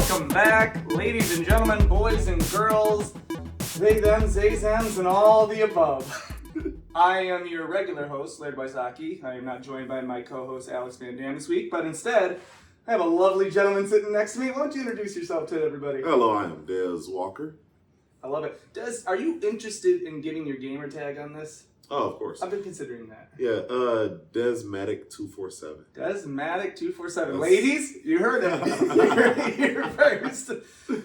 Welcome back, ladies and gentlemen, boys and girls, they, them, zays, ems, and all the above. I am your regular host, Laird Wysocki. I am not joined by my co-host, Alex Van Dam, this week, but instead, I have a lovely gentleman sitting next to me. Why don't you introduce yourself to everybody? Hello, I am Des Walker. I love it. Des, are you interested in getting your gamer tag on this? Oh, of course. I've been considering that. Yeah, Desmatic247. Desmatic247. Ladies, you heard it. You heard it here first.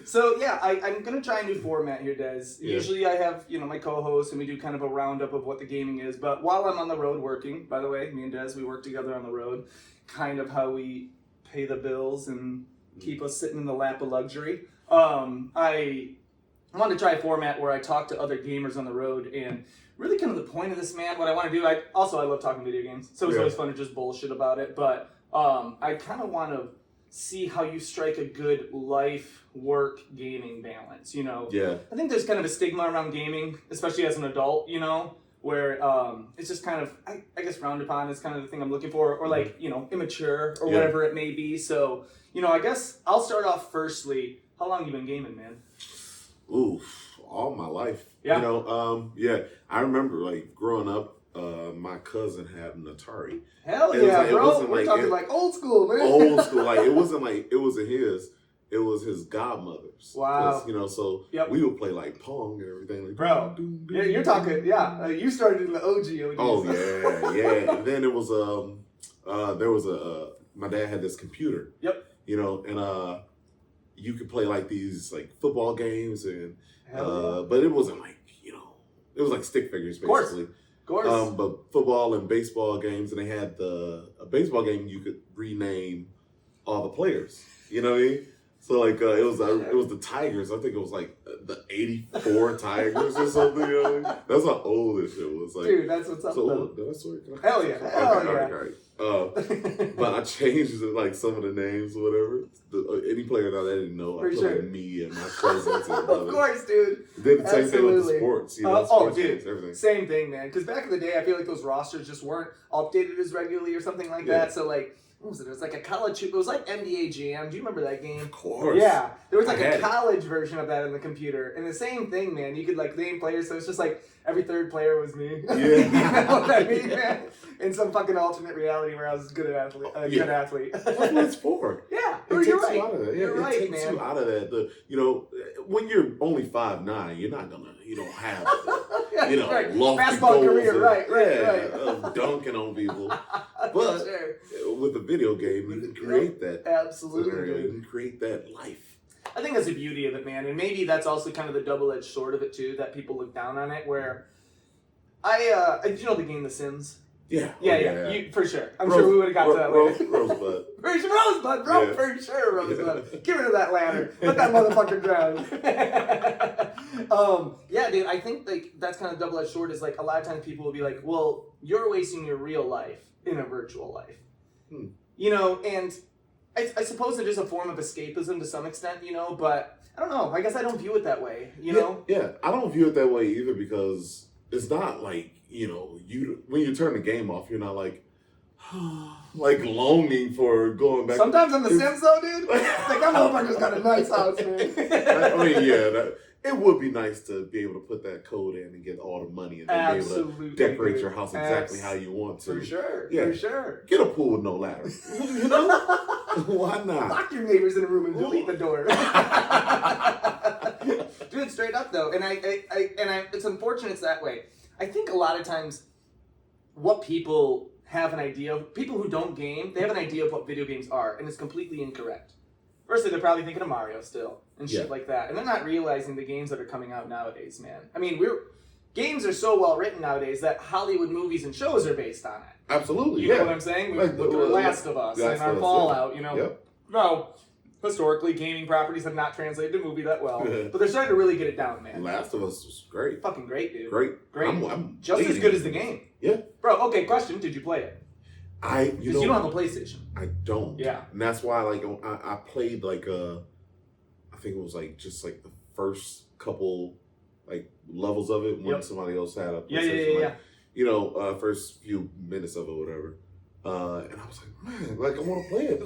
So, yeah, I'm going to try a new format here, Des. Yeah. Usually I have, my co-host, and we do kind of a roundup of what the gaming is. But while I'm on the road working, by the way, me and Des, we work together on the road, kind of how we pay the bills and keep us sitting in the lap of luxury. I wanted to try a format where I talk to other gamers on the road, and really kind of the point of this, man, what I want to do, I love talking video games, so it's always fun to just bullshit about it, but I kind of want to see how you strike a good life, work, gaming balance, Yeah. I think there's kind of a stigma around gaming, especially as an adult, where it's just kind of, I guess frowned upon is kind of the thing I'm looking for, or like, immature, or whatever it may be, so, I guess I'll start off firstly, how long you been gaming, man? Oof, all my life. Yeah. I remember like growing up, my cousin had an Atari. Hell yeah, like, bro. We're talking like old school, man. Old school. Like it wasn't like it wasn't his. It was his godmother's. Wow. So we would play like Pong and everything. Like, bro, yeah, you're talking. Yeah, you started in the OG. Oh yeah. And then it was there was my dad had this computer. Yep. And you could play like these like football games and yeah. but it wasn't like it was like stick figures basically. Of course. But football and baseball games, and they had a baseball game you could rename all the players. You know what I mean? So like it was the Tigers. I think it was like the '84 Tigers or something. You know what I mean? That's how old this shit was. Like, dude, that's what's up. So did I swear? Hell yeah! Hell yeah! All right. But I changed like some of the names or whatever. Any player that I didn't know, I put like me and my cousins. And of course, dude. Did the same thing with the sports. Sports games, everything. Same thing, man. Because back in the day, I feel like those rosters just weren't updated as regularly or something like that. So like, what was it? It was like a college. It was like NBA Jam. Do you remember that game? Of course. Yeah, there was like a college version of that in the computer, and the same thing, man. You could like name players, so it's just like every third player was me. Yeah. You know what I mean, man? In some fucking alternate reality where I was a good athlete. Good athlete. That's what it's for. Yeah, you're right. You out of that. You're right, it takes man. you out of that. When you're only 5'9", you're not gonna. You don't have. Right. Lofty basketball goals career. Right. Dunking on people. But with a video game, you can create that. Absolutely. You can create that life. I think that's the beauty of it, man. And maybe that's also kind of the double-edged sword of it, too, that people look down on it, where did you know the game The Sims? Yeah. You, for sure. I'm sure we would have got to that later. Rosebud. Rosebud, bro. Yeah. For sure, Rosebud. Get rid of that ladder. Let that motherfucker drown. Yeah, dude, I think like that's kind of double-edged sword is like a lot of times people will be like, well, you're wasting your real life in a virtual life. And I suppose it is a form of escapism to some extent, but I don't know. I guess I don't view it that way, Yeah, I don't view it that way either because it's not like, when you turn the game off, you're not like, like longing for going back. Sometimes on The Sims though, dude, like that motherfucker's got a nice house, man. I mean, it would be nice to be able to put that code in and get all the money and then be able to decorate your house exactly how you want to. For sure, yeah. For sure. Get a pool with no ladder. Why not? Lock your neighbors in a room and delete the door. Dude, straight up though, and I it's unfortunate it's that way. I think a lot of times what people have an idea of, people who don't game, they have an idea of what video games are, and it's completely incorrect. Firstly, they're probably thinking of Mario still, and shit like that, and they're not realizing the games that are coming out nowadays, man. I mean, games are so well written nowadays that Hollywood movies and shows are based on it. Absolutely, You know what I'm saying? Look at The Last of Us and our Fallout, Yep. No. Historically, gaming properties have not translated to movie that well, but they're starting to really get it down, man. Last of Us was great. Fucking great, dude. Great. I'm just as good as the game. Yeah. Bro, okay, question. Did you play it? You don't have a PlayStation. I don't. Yeah. And that's why, like, I played, like, I think it was, like, just, like, the first couple, like, levels of it when somebody else had a PlayStation. Yeah. First few minutes of it or whatever. And I was like, man, like I want to play it.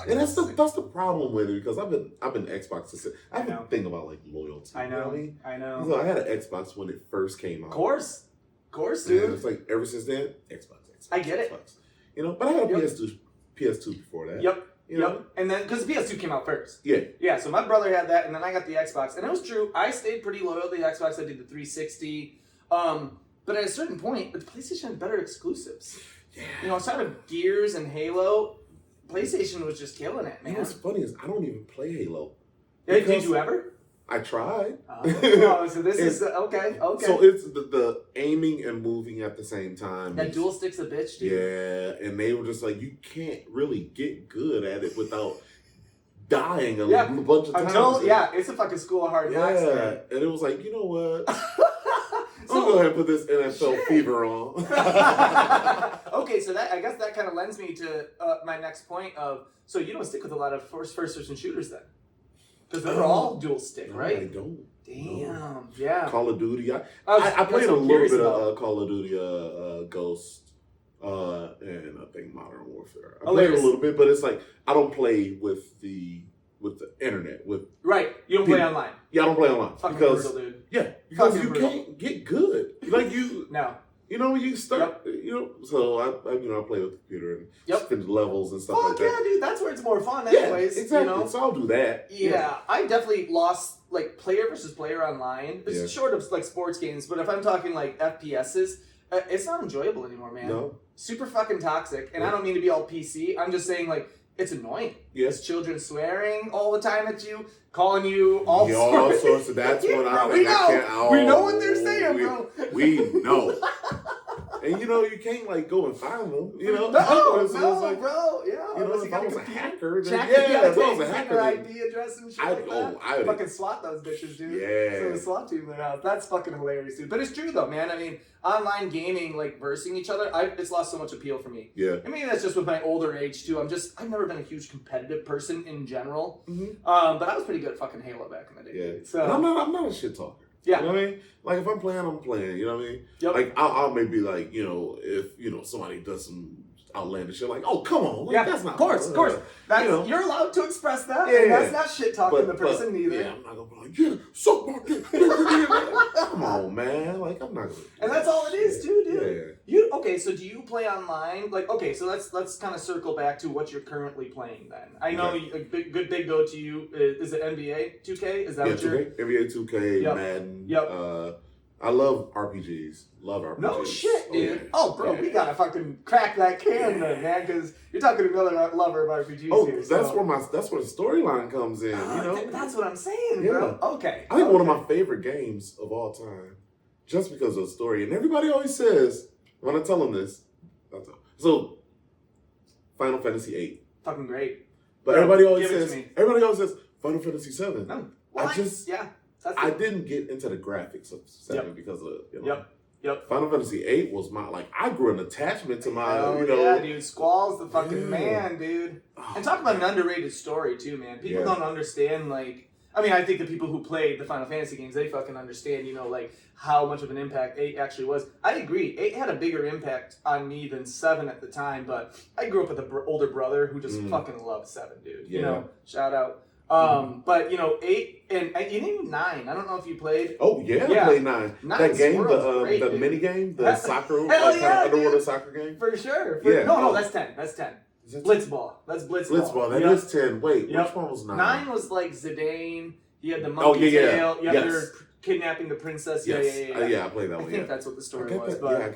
And that's the problem with it because I've been Xbox. I've been thinking about like loyalty. I know. You know what I mean? I know. So I had an Xbox when it first came out. Of course, dude. And it's like ever since then, Xbox. I get it. You know, but I had a PS2 before that. Yep. You know? Yep. And then, because the PS2 came out first. Yeah. Yeah, so my brother had that, and then I got the Xbox. And it was true. I stayed pretty loyal to the Xbox. I did the 360. But at a certain point, the PlayStation had better exclusives. Yeah. You know, outside of Gears and Halo, PlayStation was just killing it, man. You know what's funny is I don't even play Halo. Did you ever? I tried. Oh, so this is okay. So it's the aiming and moving at the same time. That dual stick's a bitch, dude. Yeah, and they were just like, you can't really get good at it without dying a bunch of times. It's a fucking school of hard knocks. Yeah, and it was like, you know what? I'm gonna go ahead and put this NFL fever on. Okay, so that I guess that kind of lends me to my next point of, so you don't stick with a lot of first-person shooters then? Because they're all dual stick, right? I don't. Damn. No. Yeah. Call of Duty. I played a little bit of Call of Duty, Ghost, and I think Modern Warfare. I played a little bit, but it's like I don't play with the internet. Right. You don't play online. Yeah, I don't play online. Fucking brutal, dude. Yeah, because you can't get good. Like you. No. You know, you start, you know, so I play with the computer and spin levels and stuff like that. Yeah, dude, that's where it's more fun anyways. Yeah, exactly. You know? So I'll do that. Yeah, I definitely lost, like, player versus player online. It's short of, like, sports games, but if I'm talking, like, FPSs, it's not enjoyable anymore, man. No. Super fucking toxic, and I don't mean to be all PC. I'm just saying, like, it's annoying. Yes. It's children swearing all the time at you, calling you all sorts of that's what we know what they're saying, bro. We know. And you know, you can't like go and find them. You know, bro. Yeah, you know, if I was a hacker, then, if I was a hacker, IP address and shit I would fucking SWAT those bitches, dude. Yeah. So the SWAT team in their house. That's fucking hilarious, dude. But it's true though, man. I mean, online gaming, like versing each other, it's lost so much appeal for me. Yeah. I mean, that's just with my older age too. I've never been a huge competitive person in general. Mm-hmm. But I was pretty good at fucking Halo back in the day. Yeah. Dude. So and I'm not a shit talker. Yeah. You know what I mean? Like, if I'm playing, I'm playing. You know what I mean? Yep. Like, I'll maybe, like, you know, if, you know, somebody does some outlandish shit, like, oh, come on. Like, that's not... Of course. That's, you know, you're allowed to express that. Yeah. And that's not shit talking the person either. Yeah, I'm not going to be like, yeah, suck my dick. Come on, man. Like, I'm not going to... And that's all it is, too, dude. Yeah. Okay, so do you play online? Like, okay, so let's kind of circle back to what you're currently playing then. I know a big go to you is it NBA 2K? Is that what you're... NBA 2K, Madden. Yep. I love RPGs. No shit, dude. Yeah. Oh, bro, we gotta fucking crack that can then, man, because you're talking to another lover of RPGs here. That's where the storyline comes in. You know, that's what I'm saying, bro. Okay. I think one of my favorite games of all time, just because of the story, and everybody always says when I tell them this, so Final Fantasy VIII. Fucking great. But everybody always says Final Fantasy VII. No. Well, I didn't get into the graphics of 7 because of, you know. Yep. Final Fantasy VIII was I grew an attachment to my, yeah, dude. Squall's the fucking man, dude. And talk about an underrated story, too, man. People don't understand, like, I mean, I think the people who played the Final Fantasy games, they fucking understand, you know, like, how much of an impact 8 actually was. I agree. 8 had a bigger impact on me than 7 at the time, but I grew up with an older brother who just fucking loved 7, dude. You know, shout out. But, you know, 8 and even 9. I don't know if you played. Oh, yeah, I played 9. That game, the mini game, the soccer, kind of underwater soccer game. For sure. Yeah. No, that's 10. That's 10. Blitzball. That's Blitzball. Blitzball. That is 10. Wait, which one was 9? 9 was like Zidane. He had the monkey tail. Yeah, they're kidnapping the princess. Yeah, I played that one. I think that's what the story was. But I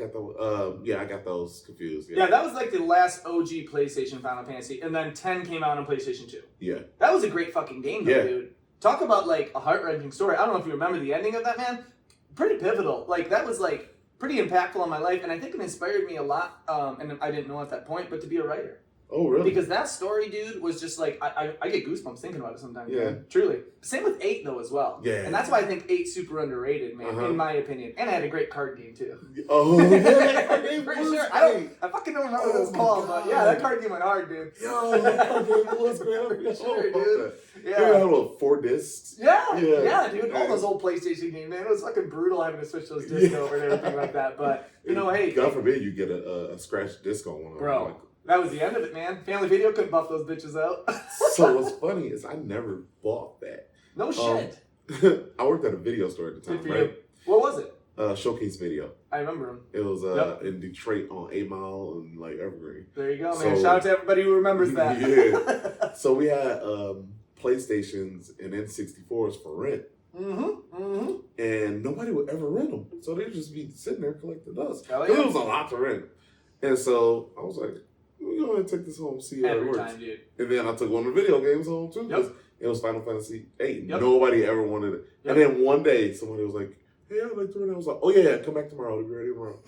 got those confused. Yeah, that was like the last OG PlayStation Final Fantasy, and then 10 came out on PlayStation 2. Yeah, that was a great fucking game, though, dude. Talk about like a heart-wrenching story. I don't know if you remember the ending of that, man. Pretty pivotal. Like that was like pretty impactful on my life, and I think it inspired me a lot. And I didn't know at that point, but to be a writer. Oh, really? Because that story, dude, was just like, I get goosebumps thinking about it sometimes. Yeah. Man. Truly. Same with 8, though, as well. Yeah. And that's why I think 8's super underrated, man, in my opinion. And I had a great card game, too. Oh, yeah. For sure. I fucking don't remember what it was called, but yeah, that card game went hard, dude. Yo, that card game was, man. For sure, dude. Yeah. You had a little 4 discs. Yeah, dude. All those old PlayStation games, man. It was fucking brutal having to switch those discs over and everything like that. But, you know, hey. God forbid you get a scratched disc on one. Bro. That was the end of it, man. Family Video couldn't buff those bitches out. So what's funny is I never bought that. No shit. I worked at a video store at the time, Good for right? you. What was it? Showcase Video. I remember him. It was in Detroit on 8 Mile and like Evergreen. There you go, man. Shout out to everybody who remembers that. Yeah. So we had PlayStations and N64s for rent. And nobody would ever rent them. So they'd just be sitting there collecting dust. Oh, Because yeah. it was a lot to rent. And so I was like, we're going to take this home, see how it Every works. time, dude. And then I took one of the video games home too. Because Yep. it was Final Fantasy VIII. Yep. Nobody ever wanted it. Yep. And then one day, somebody was like, hey, I'd like to rent it. I was like, oh yeah, come back tomorrow. It'll be ready tomorrow.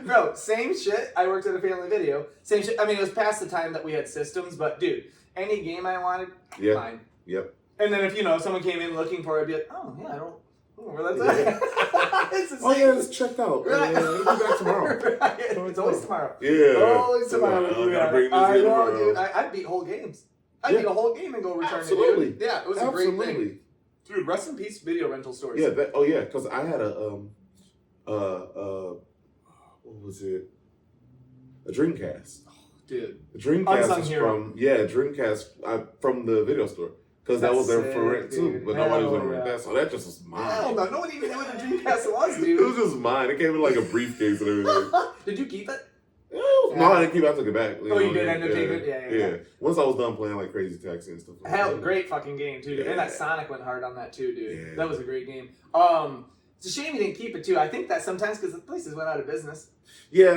Bro, same shit. I worked at a Family Video. Same shit. I mean, it was past the time that we had systems, but dude, any game I wanted, mine. Yep. And then if, someone came in looking for it, I'd be like, oh, yeah, I don't know where that's at. It's the same. Oh yeah, it's checked out. Right. It'll be back tomorrow. Right. It's always tomorrow. Yeah. Always tomorrow. I gotta bring this I in know, tomorrow. dude. I'd beat whole games. I'd beat a whole game and go return Absolutely. it, dude. Yeah, it was a great thing. Dude, rest in peace, video rental stores. Yeah. Because I had a what was it? A Dreamcast. Dude. The Dreamcast Unsung is hero. Dreamcast from the video store. Because that was there for rent too. dude. But nobody was Hell gonna rent yeah. that. So that just was mine. Hell no, nobody even knew what the Dreamcast was, It dude. was just mine. It came in like a briefcase and everything. Did you keep it? Yeah, it was mine. I took it back. Oh, you did end up taking it? Yeah. Once I was done playing like Crazy Taxi and stuff like Hell, that. great fucking game too, dude. And that Yeah. Sonic went hard on that too, dude. Yeah. That was a great game. It's a shame you didn't keep it too. I think that sometimes because the places went out of business. Yeah,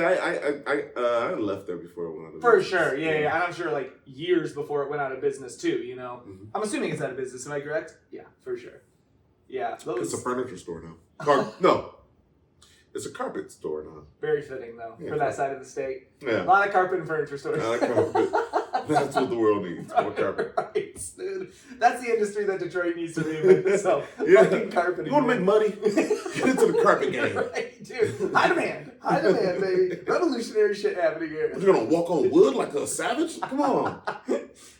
I left there before it went out of For business. sure, yeah. And I'm sure like years before it went out of business too, Mhm. I'm assuming it's out of business, am I correct? Yeah, for sure. Yeah, It's a furniture store now. No. It's a carpet store now. very fitting though, Yeah. for that side of the state. Yeah. A lot of carpet and furniture stores. I like carpet. That's what the world needs. More carpet. Right, dude. That's the industry that Detroit needs to reinvent itself. Yeah. Fucking carpeting. You want to make money? Get into the carpet game. Right, dude. High demand, baby. Revolutionary shit happening here. You're going to walk on wood like a savage? Come on.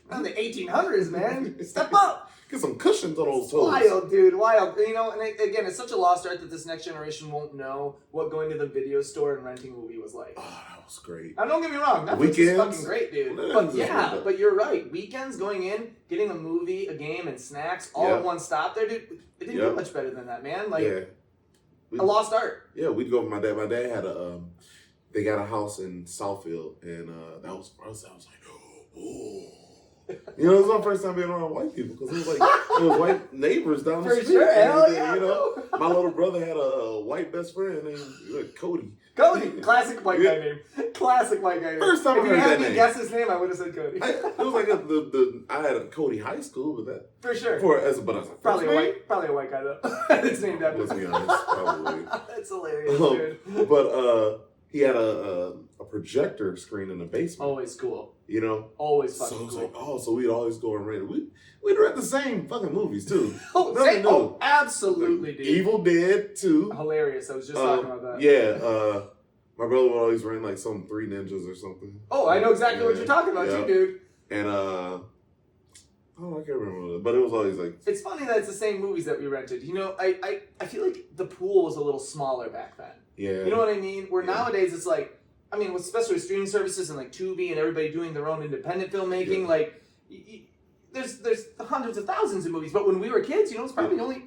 Not the 1800s, man. Step up. Get some cushions on those toes. Wild, dude, wild. And again, it's such a lost art that this next generation won't know what going to the video store and renting a movie was like. Oh, that was great. Now, don't get me wrong, Netflix is Weekends? fucking great, dude. Well, But that is yeah, good. but you're right. Weekends going in, getting a movie, a game, and snacks all at one stop there, dude. It didn't get much better than that, man. Like, Yeah. a lost art. Yeah, we'd go with my dad. My dad had they got a house in Southfield, and that was for us. I was like, oh. It was my first time being around white people because it was white neighbors down the For street. sure, and hell everything, yeah, bro. My little brother had a white best friend named Cody. Cody, classic white guy name. Classic white guy name. First time I if you heard had that me name. guess his name, I would have said Cody. It was like I had a Cody High School, but that For sure. but I was like, Probably a first white guy though. It's named after. Let's be honest, probably. That's hilarious, dude. But he had a projector screen in the basement. Always cool. You know? Always So I fucking was cool. like, so we'd always go and rent. We'd rent the same fucking movies too. Nothing new. Oh, absolutely, dude. Evil Dead 2. Hilarious. I was just talking about that. Yeah, my brother would always rent like some Three Ninjas or something. Oh, I know exactly what you're talking about too, dude. And oh, I can't remember, but it was always like. It's funny that it's the same movies that we rented. I feel like the pool was a little smaller back then. Yeah. You know what I mean? Where nowadays it's like, I mean, especially with streaming services and like Tubi and everybody doing their own independent filmmaking, like, there's hundreds of thousands of movies. But when we were kids, it's probably only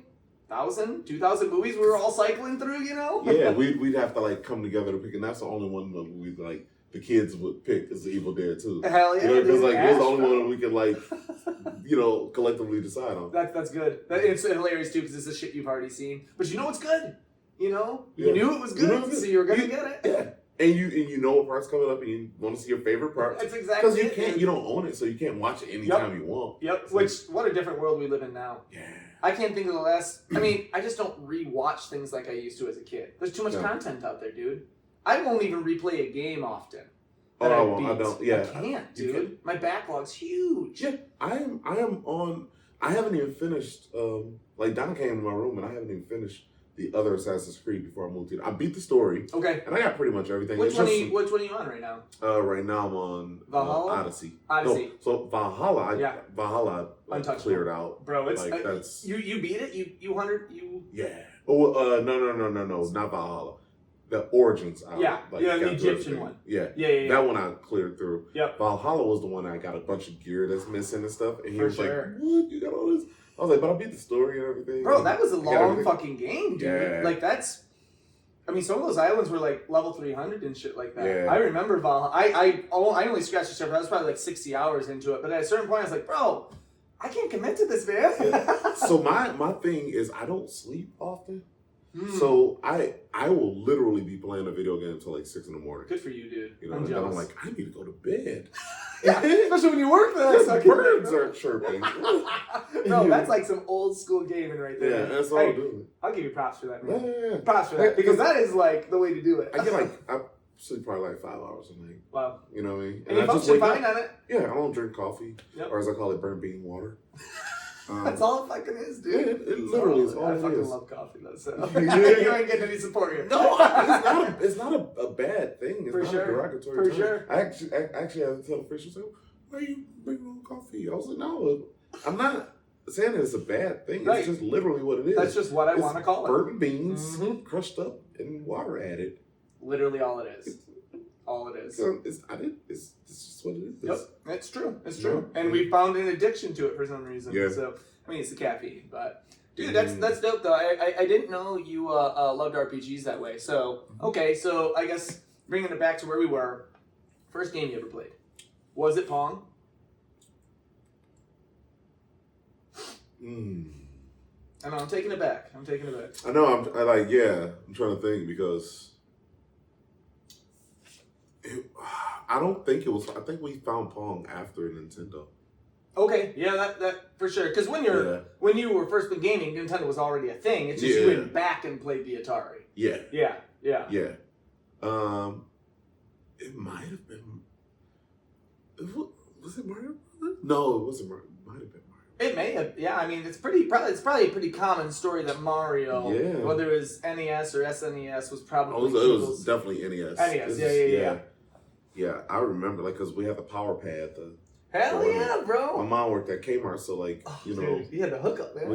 1,000, 2,000 movies we were all cycling through, Yeah, we'd have to like come together to pick, and that's the only one that we like the kids would pick is the Evil Dead 2. Hell yeah, because dude. like it was the only Ash, one we could like, collectively decide on. That's good. It's hilarious too because it's the shit you've already seen. But you know what's good? You Yeah. knew it was good, so you were gonna get it. Yeah. And you know what part's coming up, and you want to see your favorite part. That's exactly because you don't own it, so you can't watch it anytime you want. Yep. What a different world we live in now. Yeah. I can't think of the last. I mean, I just don't rewatch things like I used to as a kid. There's too much content out there, dude. I won't even replay a game often. I don't. Yeah, I can't, dude. My backlog's huge. Yeah, I am on. I haven't even finished. Like Don came to my room, and I haven't even finished the other Assassin's Creed before I moved here. I beat the story. Okay. And I got pretty much everything. Which one are you on right now? Right now I'm on Valhalla? Odyssey. Odyssey. No, so Valhalla, Valhalla I cleared out. Bro, it's like that's you beat it? You 100 you Yeah. Oh no, not Valhalla. the Origins album. Yeah, like, yeah, the got through Egyptian everything. one. Yeah. Yeah. That one I cleared through. Yep. Valhalla was the one I got a bunch of gear that's missing and stuff. And he For was sure. like, "What? You got all this?" I was like, "But I beat the story and everything." Bro, and that was a I got long everything. fucking game, dude. Yeah. Like, that's... I mean, some of those islands were like level 300 and shit like that. Yeah. I remember Valhalla. I only scratched the surface. I was probably like 60 hours into it. But at a certain point, I was like, bro, I can't commit to this, man. Yeah. So my thing is I don't sleep often. Mm. So I will literally be playing a video game until like 6 in the morning. Good for you, dude. You know, I'm and then I'm jealous. like, I need to go to bed. Yeah, especially when you work the next The fucking birds day, are chirping. bro, that's like some old school gaming right there. Yeah, man. that's all Hey, I'm doing. I'll give you props for that, Yeah, man. yeah, yeah. Props for that. Because that is like the way to do it. I get like, I sleep probably like 5 hours a night. Wow. You know what I mean? And you I just function wake fine up. on it. Yeah, I don't drink coffee. Yep. Or as I call it, burnt bean water. That's all it fucking is, dude. Yeah, it literally is all I it fucking is. love coffee, though, so you ain't getting any support here. No, it's not a bad thing. It's For not sure. a derogatory For term. sure. I actually had to tell the officials, why are you bringing on coffee? I was like, no, I'm not saying that it's a bad thing. Right. It's just literally what it is. That's just what I want to call it. Burnt beans, Mhm. crushed up, and water added. Literally all it is. All it is. So it's just what it is. Yep, it's true. It's No. true. And we found an addiction to it for some reason. Yeah. So, I mean, it's the caffeine, but... Dude, that's dope, though. I didn't know you loved RPGs that way. So, okay, so I guess bringing it back to where we were, first game you ever played. Was it Pong? I know, I'm taking it back. I know, I'm trying to think because I don't think it was, I think we found Pong after Nintendo. Okay, yeah, that for sure. Because when you were first been gaming, Nintendo was already a thing. It's just you went back and played the Atari. Yeah. Yeah. It might have been. Was it Mario Brothers? No, it wasn't Mario. It might have been Mario. It may have. Yeah, I mean, it's probably a pretty common story that Mario, whether it was NES or SNES, was probably. It was definitely NES. NES, Yeah, I remember because we had the power pad. Hell yeah, bro! My mom worked at Kmart, so dude, you had the hookup, man.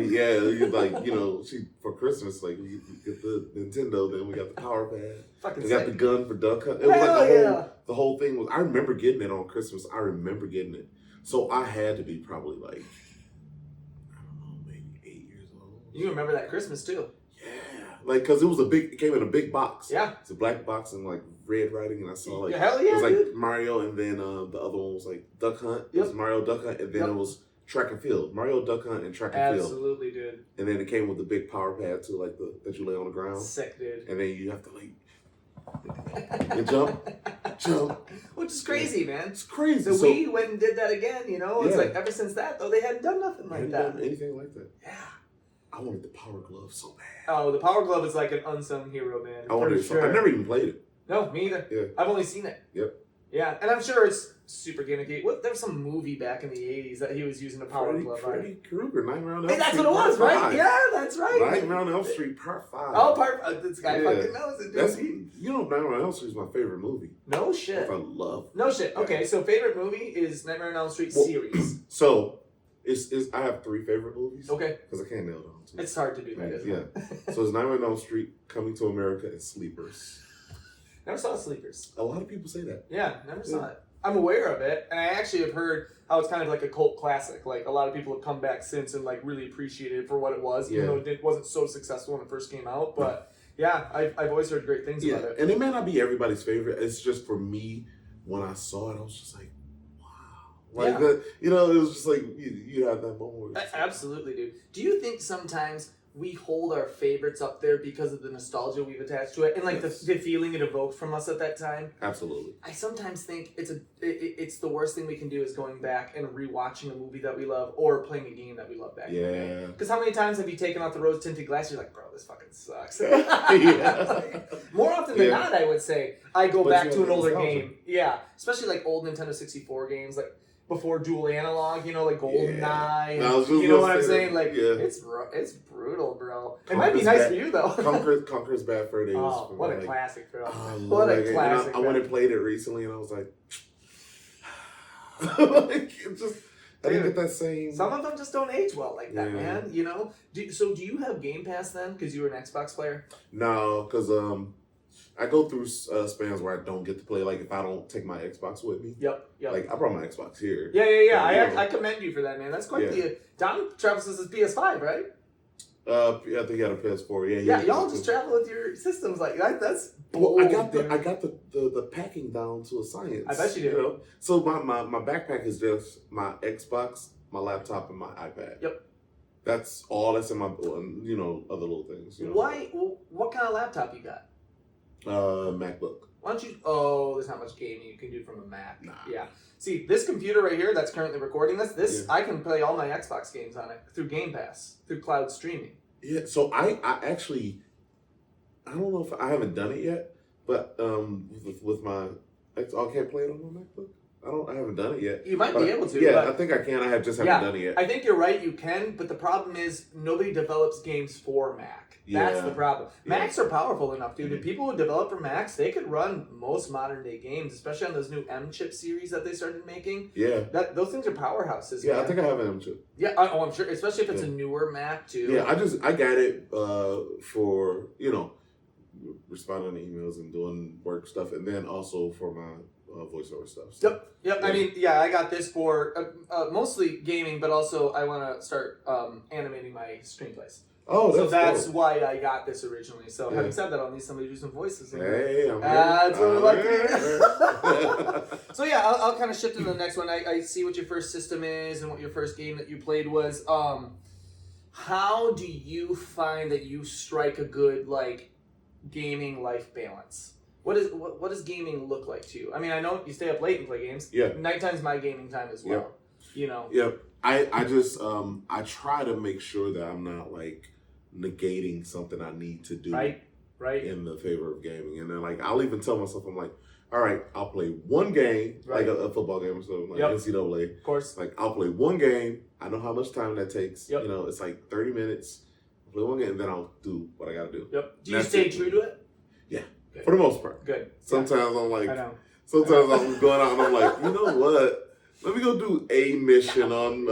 For Christmas, we get the Nintendo, then we got the power pad. Fucking we sick. got the gun for Duck Hunt. It Hell was the whole thing was. I remember getting it on Christmas. I remember getting it, so I had to be probably I don't know, maybe 8 years old. You remember that Christmas too? Yeah, because it came in a big box. Yeah, it's a black box and red writing, and I saw hell yeah, it was dude. Mario, and then the other one was Duck Hunt. It Yep. was Mario Duck Hunt, and then it was Track and Field. Mario Duck Hunt and Track and Field. Absolutely, dude. And then it came with the big power pad too, that you lay on the ground. Sick, dude. And then you have to jump. Which is crazy, man. It's crazy. The Wii went and did that again, It's like ever since that, though, they hadn't done nothing like that. Done anything like that. Yeah. I wanted the Power Glove so bad. Oh, the Power Glove is like an unsung hero, man. I wanted it. Sure. I've never even played it. No, me either. Yeah. I've only seen it. Yep. Yeah, and I'm sure it's super gimmicky. There was some movie back in the 80s that he was using a Power Glove, right? Freddy Krueger, Nightmare on Elm Hey, that's Street, what it was, Part right? 5. Yeah, that's right. Nightmare on Elm Street, Part 5. Oh, this guy fucking knows it, dude. Nightmare on Elm Street is my favorite movie. No shit. I love. No shit. Okay, so favorite movie is Nightmare on Elm Street series. So, I have 3 favorite movies. Okay. Because I can't nail down 2. It's hard to do that, isn't it? Yeah. So it's Nightmare on Elm Street, Coming to America, and Sleepers. Never saw Sleepers. A lot of people say that. Yeah, never saw it. I'm aware of it, and I actually have heard how it's kind of like a cult classic. Like, a lot of people have come back since and, really appreciated it for what it was, even though it wasn't so successful when it first came out. But, yeah, I've always heard great things about it. And it may not be everybody's favorite. It's just for me, when I saw it, I was just like, wow. It was just like, you have that moment where Absolutely, dude. Do you think sometimes we hold our favorites up there because of the nostalgia we've attached to it and the feeling it evoked from us at that time? Absolutely. I sometimes think it's the worst thing we can do is going back and rewatching a movie that we love or playing a game that we love back in the day. Because how many times have you taken out the rose tinted glass? You're like, bro, this fucking sucks. More often than not, I would say I go back to an older game. Yeah, especially old Nintendo 64 games before dual analog, like GoldenEye. You know what I'm saying? It's brutal, bro. It might be nice for you, though. Conker's Bad Fur Day. Oh, what a classic, bro. What a classic. I went and played it recently, and I was like, I didn't get that same. Some of them just don't age well like that, man. So do you have Game Pass then? Because you were an Xbox player? No, because I go through spans where I don't get to play. Like if I don't take my Xbox with me. Yep. Like I brought my Xbox here. Yeah. I commend you for that, man. That's quite the. Don travels with his PS5, right? I think he had a PS4. Yeah, y'all just travel with your systems like that. That's bold. Well, I got the packing down to a science. I bet you do. You know? So my backpack is just my Xbox, my laptop, and my iPad. Yep. That's all that's in my other little things. Why? What kind of laptop you got? MacBook. Why don't you? Oh, there's not much gaming you can do from a Mac. Nah. Yeah. See, this computer right here that's currently recording this, I can play all my Xbox games on it through Game Pass, through cloud streaming. Yeah, so I actually, I don't know if I haven't done it yet, but with my I can't play it on my MacBook. I haven't done it yet. You might be able to. Yeah, but I think I can. I haven't done it yet. I think you're right. You can, but the problem is nobody develops games for Mac. That's the problem. Macs are powerful enough, dude. If people would develop for Macs, they could run most modern day games, especially on those new M chip series that they started making. Yeah, those things are powerhouses. Yeah, man. I think I have an M chip. Yeah, I'm sure, especially if it's a newer Mac too. Yeah, I got it for responding to emails and doing work stuff, and then also for my voiceover stuff. So. Yep. I mean, I got this for mostly gaming, but also I want to start animating my screenplays. Oh, that's dope. why I got this originally. So having said that, I'll need somebody to do some voices. Hey, I'm that's what I like. So I'll kind of shift to the next one. I see what your first system is and what your first game that you played was. How do you find that you strike a good gaming life balance? What does gaming look like to you? I mean, I know you stay up late and play games. Yeah. Nighttime's my gaming time as well. Yep. I just I try to make sure that I'm not negating something I need to do. Right. In the favor of gaming, and then I'll even tell myself I'm like, all right, I'll play one game, like a football game or something, NCAA. Of course. I'll play one game. I know how much time that takes. Yep. It's 30 minutes. I'll play one game, and then I'll do what I got to do. Yep. Do you stay true to it? Yeah. Good. For the most part. Good. Sometimes I'm I know. Sometimes I'm going out and I'm like, you know what? Let me go do a mission on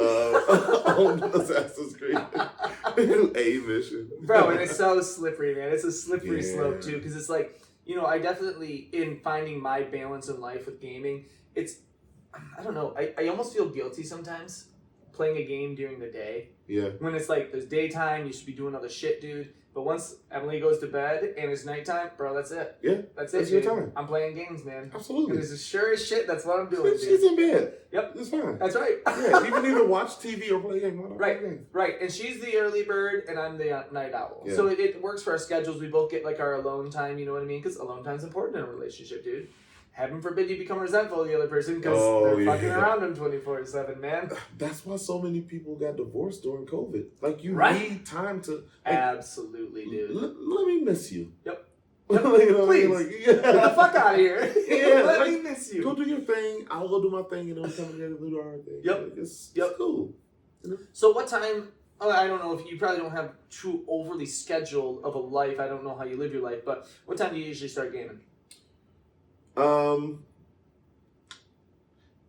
Assassin's Creed. Do a mission. Bro, and it's so slippery, man. It's a slippery slope, too. Because it's I definitely, in finding my balance in life with gaming, I don't know. I almost feel guilty sometimes playing a game during the day. Yeah. When it's there's daytime, you should be doing other shit, dude. But once Emily goes to bed and it's nighttime, bro, that's it. Yeah. That's your dude. time. I'm playing games, man. Absolutely. And it's sure as shit, that's what I'm doing, dude. She's in bed. Yep. It's fine. That's right. Yeah, you can either watch TV or play a game. Right. And she's the early bird and I'm the night owl. Yeah. So it works for our schedules. We both get our alone time, you know what I mean? Because alone time's important in a relationship, dude. Heaven forbid you become resentful of the other person because they're fucking around them 24/7, man. That's why so many people got divorced during COVID. You need time to... Absolutely, dude. Let me miss you. Yep. Please. Get the fuck out of here. Yeah, Let me miss you. Go do your thing. I'll go do my thing, and then we come together and do our thing. Yep. It's cool. So what time... I don't know if you probably don't have too overly scheduled of a life. I don't know how you live your life, but what time do you usually start gaming?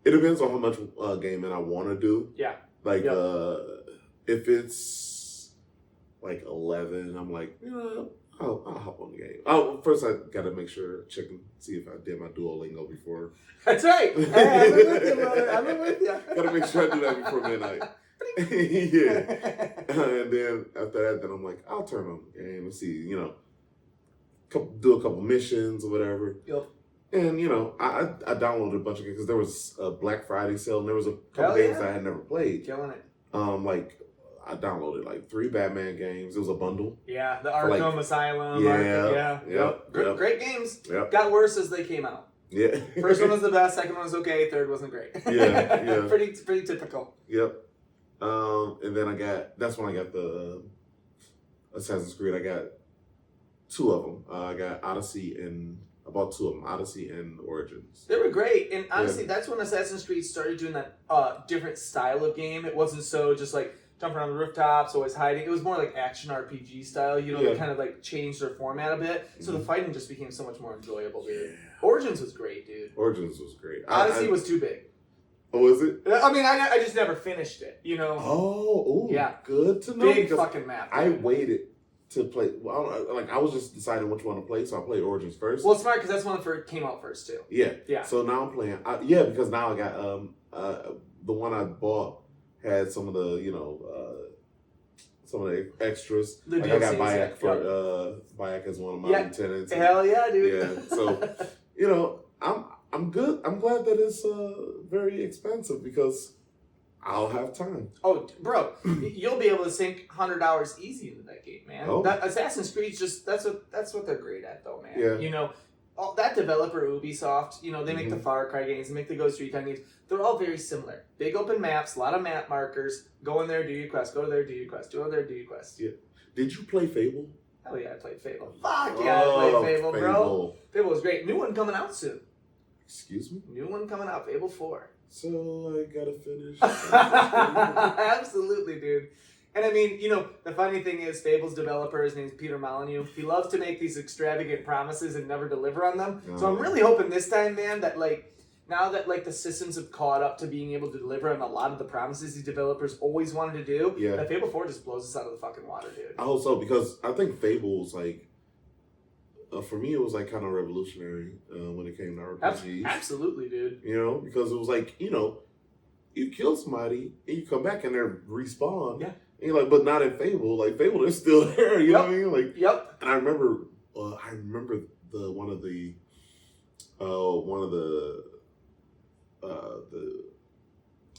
It depends on how much gaming I want to do. Yeah. If it's 11, I'm I'll hop on the game. Oh, first I gotta make sure, see if I did my Duolingo before. That's right. Hey, I'm with you, brother. I'm with you. Gotta make sure I do that before midnight. Yeah. And then after that, then I'm I'll turn on the game and see, do a couple missions or whatever. Yep. And, I downloaded a bunch of games because there was a Black Friday sale and there was a couple games I had never played. Killing it. I downloaded 3 Batman games. It was a bundle. Yeah, the Arkham Asylum. Yeah. Yep. Great games. Yep. Got worse as they came out. Yeah. First one was the best. Second one was okay. Third wasn't great. Yeah. Pretty typical. Yep. And then that's when I got the Assassin's Creed. I got 2 of them. I got Odyssey and... I bought 2 of them, Odyssey and Origins. They were great, and honestly, that's when Assassin's Creed started doing that different style of game. It wasn't so just jumping around the rooftops, always hiding. It was more action RPG style. They kind of changed their format a bit, so the fighting just became so much more enjoyable, dude. Yeah. Origins was great, dude. Origins was great. Odyssey was too big. Oh, was it? I mean, I just never finished it. Oh, ooh, yeah. Good to know. Big fucking map. I waited to play. Well, I was just deciding which one to play, so I played Origins first. Well, it's smart because that's one that came out first too. Yeah. Yeah. So now I'm playing. Because now I got the one I bought had some of the some of the extras. The I got DLCs, Bayek for Bayek as one of my lieutenants. Hell yeah, dude. Yeah. So I'm good. I'm glad that it's very expensive because I'll have time. Oh, bro, you'll be able to sink 100 hours easy into that game, man. Oh. That Assassin's Creed's that's what they're great at, though, man. Yeah. That developer Ubisoft, they make the Far Cry games, they make the Ghost Recon games. They're all very similar. Big open maps, a lot of map markers. Go in there, do your quest. Go to there, do your quest. Go to there, do your quest. Yeah. Did you play Fable? Hell yeah, I played Fable. Fuck yeah, I played Fable, bro. Fable was great. New one coming out soon. Excuse me? New one coming out, Fable 4. So I gotta finish. Absolutely, dude. And I mean, the funny thing is, Fable's developer, his name's Peter Molyneux. He loves to make these extravagant promises and never deliver on them. Oh. So I'm really hoping this time, man, that now that the systems have caught up to being able to deliver on a lot of the promises these developers always wanted to do, that Fable 4 just blows us out of the fucking water, dude. I hope so, because I think Fable was for me, it was kind of revolutionary when it came to RPGs. Absolutely, dude. Because it was you kill somebody and you come back and they're respawn. Yeah. And you're but not in Fable. Fable, they're still there. You know what I mean? Yep. And I remember the one of the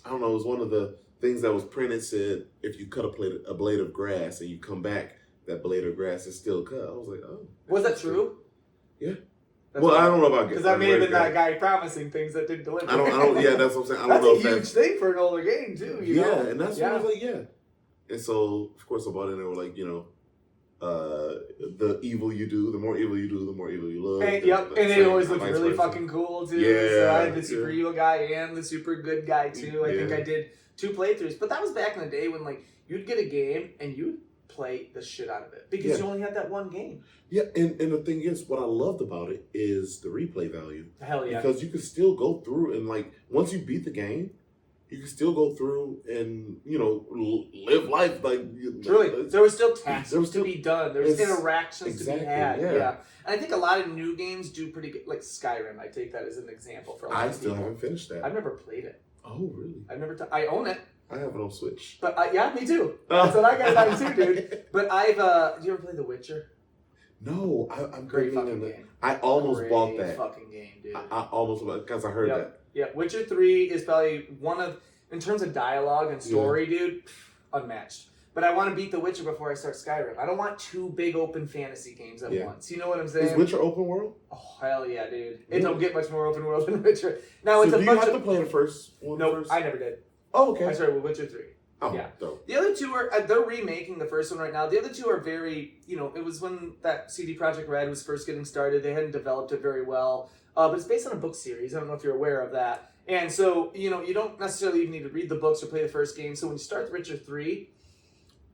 I don't know, it was one of the things that was printed said if you cut a blade of grass and you come back, that blade of grass is still cut. I was oh. Was that true? Yeah. That's I don't know about because that may have been that guy promising things that didn't deliver. I don't. Yeah, that's what I'm saying. I don't that's know a if huge that's thing for an older game too. You know? And that's what I was And so, of course, I bought it and they were the evil you do, the more evil you do, the more evil you look. And it always looked really fucking cool too. Yeah. So I had the super evil guy and the super good guy too. I think I did 2 playthroughs, but that was back in the day when you'd get a game and you'd play the shit out of it because you only had that one game. Yeah, and the thing is, what I loved about it is the replay value. Hell yeah. Because you could still go through and once you beat the game, you can still go through and live life Truly, there was still tasks to be done. There was interactions to be had. Yeah. And I think a lot of new games do pretty good, like Skyrim. I take that as an example for a lot of people. I still haven't finished that. I've never played it. Oh, really? I've never. I own it. I have it on Switch. But me too. That's what I got mine too, dude. But I've. Do you ever play The Witcher? No, I'm great fucking game. I almost bought that. Fucking game, dude. I almost bought it because I heard that. Yeah, Witcher 3 is probably one of, in terms of dialogue and story, dude, unmatched. But I want to beat The Witcher before I start Skyrim. I don't want 2 big open fantasy games at once. You know what I'm saying? Is Witcher open world? Oh, hell yeah, dude. It don't get much more open world than Witcher. Now, so do you have to play the first one first? I never did. Oh, okay. I started with Witcher 3. Oh, yeah. Dope. The other 2 are, they're remaking the first one right now. The other 2 are very, it was when that CD Projekt Red was first getting started. They hadn't developed it very well. But it's based on a book series. I don't know if you're aware of that. And so, you don't necessarily even need to read the books or play the first game. So when you start The Witcher 3,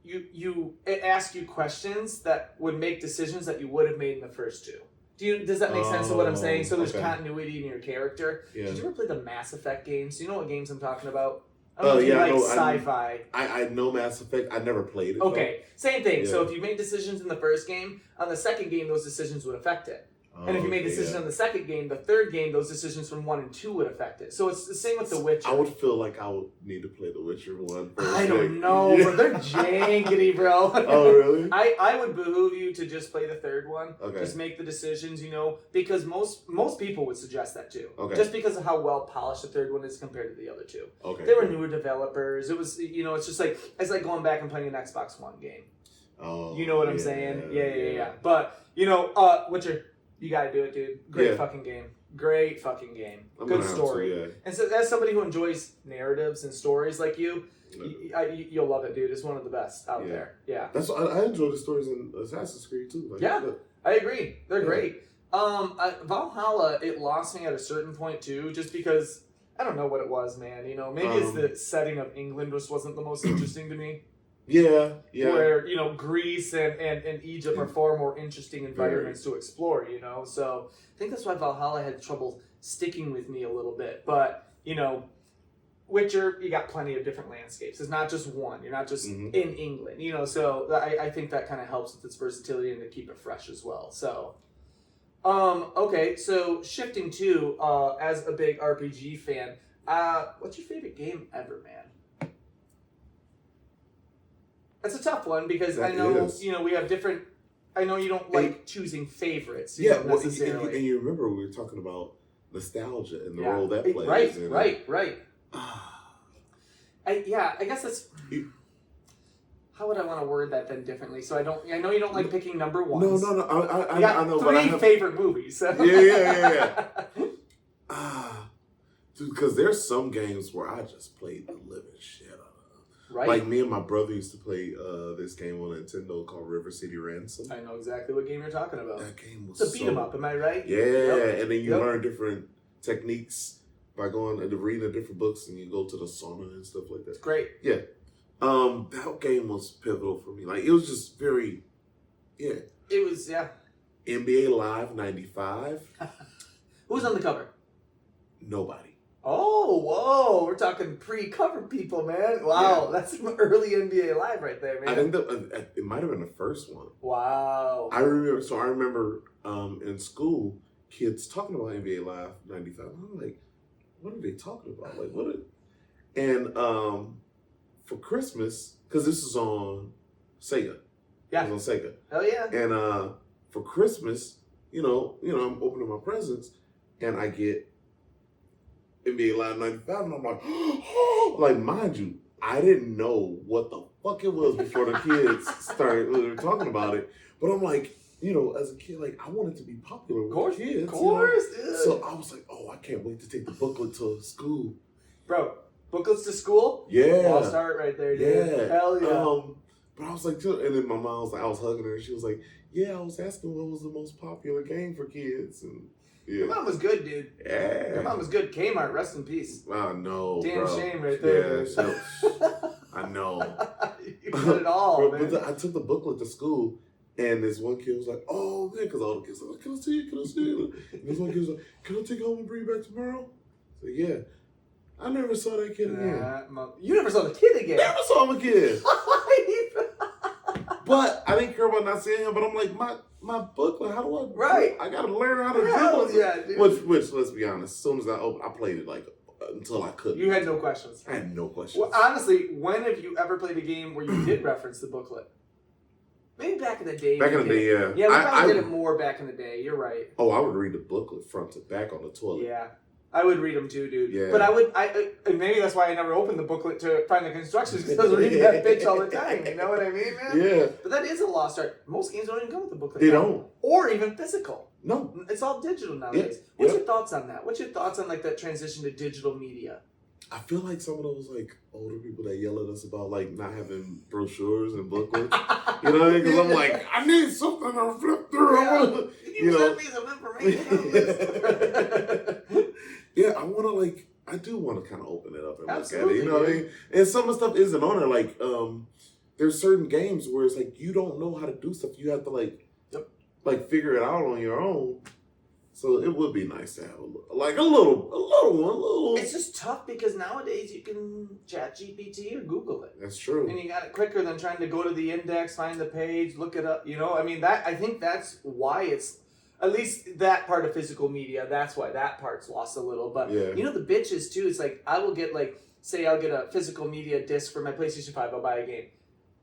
it asks you questions that would make decisions that you would have made in the first 2. Does that make sense of what I'm saying? So there's continuity in your character. Yeah. Did you ever play the Mass Effect games? Do you know what games I'm talking about? Sci-fi. I know Mass Effect. I never played it. Okay, same thing. Yeah. So if you made decisions in the first game, on the second game, those decisions would affect it. And if you made decisions on the second game, the third game, those decisions from 1 and 2 would affect it. So it's the same with The Witcher. I would feel like I would need to play The Witcher 1 first. I don't know, but they're jankety, bro. Oh, really? I would behoove you to just play the third one. Okay. Just make the decisions, because most people would suggest that too. Okay. Just because of how well polished the third one is compared to the other 2. Okay. They were newer developers. It was, it's just it's like going back and playing an Xbox One game. Oh. You know what I'm saying? Yeah. But, Witcher, you gotta do it, dude. Great fucking game. Great fucking game. Good story. And so as somebody who enjoys narratives and stories like you, you'll love it, dude. It's one of the best out there. Yeah. I enjoy the stories in Assassin's Creed too. I agree. They're great. Valhalla, it lost me at a certain point too, just because I don't know what it was, man. Maybe it's the setting of England just wasn't the most interesting to me. Yeah. Where, Greece and Egypt are far more interesting environments to explore, So I think that's why Valhalla had trouble sticking with me a little bit. But, Witcher, you got plenty of different landscapes. It's not just one. You're not just in England, so I think that kind of helps with its versatility and to keep it fresh as well. So, okay, so shifting to, as a big RPG fan, what's your favorite game ever, man? That's a tough one because I know, we have different, I know you don't like choosing favorites, necessarily. And you remember we were talking about nostalgia and the role that plays. Right. I guess that's. How would I want to word that then differently? So I know you don't like picking number ones. No. I know. Three favorite movies. So. Yeah. Dude, because there's some games where I just played the living shit out of. Right. Like me and my brother used to play this game on Nintendo called River City Ransom. I know exactly what game you're talking about. That game was it's a beat 'em up, am I right? Yeah, and then you learn different techniques by going and reading the different books, and you go to the sauna and stuff like that. It's great. Yeah. That game was pivotal for me. Like, it was just very, It was, NBA Live 95. Who was on the cover? Nobody. Oh, whoa. We're talking pre-cover people, man. Wow, that's some early NBA Live right there, man. I think it might have been the first one. Wow. I remember in school, kids talking about NBA Live 95. I'm like, what are they talking about? Like, what? And for Christmas, because this is on Sega. Yeah. It was on Sega. Hell yeah. And for Christmas, I'm opening my presents, and I get NBA Live 95, and I'm like, like, mind you, I didn't know what the fuck it was before the kids started talking about it. But I'm like, as a kid, like, I wanted to be popular with kids. Of course, dude. So I was like, I can't wait to take the booklet to school. Bro, booklets to school? Yeah. I'll start right there, dude. Yeah. Hell yeah. But I was like, and then my mom was like, I was hugging her, and she was like, I was asking what was the most popular game for kids. And Your mom was good, dude. Yeah. Your mom was good. Kmart, rest in peace. I know, Damn bro. shame right there. Yeah, I know. You got it all, man. But I took the booklet to school, and this one kid was like, oh, man, because all the kids were like, can I see it? And this one kid was like, can I take it home and bring it back tomorrow? I said, yeah. I never saw that kid again. You never saw the kid again? Never saw him again. But I didn't care about not seeing him, but I'm like, my booklet, how do I... Right. I got to learn how to do it. Yeah, dude. Which, let's be honest, as soon as I played it, like, until I couldn't. You had no questions. I had no questions. Well, honestly, when have you ever played a game where you did reference the booklet? Maybe back in the day. Back in the day, yeah. Yeah, we probably did it more back in the day. You're right. Oh, I would read the booklet front to back on the toilet. Yeah. I would read them too, dude. Yeah. But and maybe that's why I never opened the booklet to find the constructions, because I was reading that bitch all the time. You know what I mean, man? Yeah. But that is a lost art. Most games don't even come with the booklet. They don't. Or even physical. No. It's all digital nowadays. Yeah. What's your thoughts on that? What's your thoughts on like that transition to digital media? I feel like some of those like older people that yell at us about like not having brochures and booklets. You know what I mean? Because I'm like, I need something to flip through. Yeah. Can you send me some information? Yeah, I do want to kind of open it up and Absolutely, look at it. You know what I mean? And some of the stuff isn't on there. Like, there's certain games where it's like you don't know how to do stuff. You have to like figure it out on your own. So it would be nice to have a little one. It's just tough because nowadays you can chat GPT or Google it. That's true. And you got it quicker than trying to go to the index, find the page, look it up. I mean, I think that's why it's, at least that part of physical media, that's why that part's lost a little. But, yeah. The bitches too, it's like, I will get say I'll get a physical media disc for my PlayStation 5, I'll buy a game.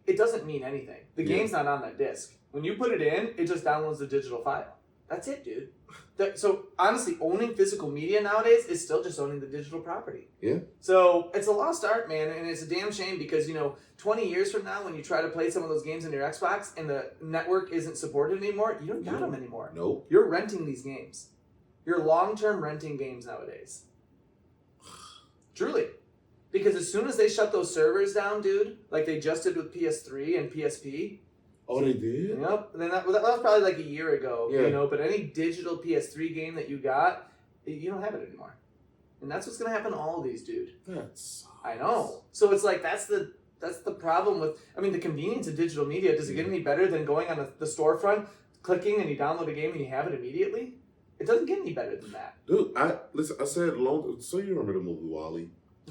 It doesn't mean anything. The game's not on that disc. When you put it in, it just downloads the digital file. That's it, dude. So honestly, owning physical media nowadays is still just owning the digital property. Yeah. So it's a lost art, man, and it's a damn shame because 20 years from now, when you try to play some of those games on your Xbox and the network isn't supported anymore, you don't got them anymore. Nope. You're renting these games. You're long-term renting games nowadays. Truly. Because as soon as they shut those servers down, dude, like they just did with PS3 and PSP. Oh, they did? Yep. And then that was probably like a year ago, yeah. But any digital PS3 game that you got, you don't have it anymore. And that's what's going to happen to all of these, dude. That's... I know. So it's like, that's the problem with, the convenience of digital media. Does it get any better than going on the storefront, clicking, and you download a game and you have it immediately? It doesn't get any better than that. Dude, I said so you remember the movie WALL-E?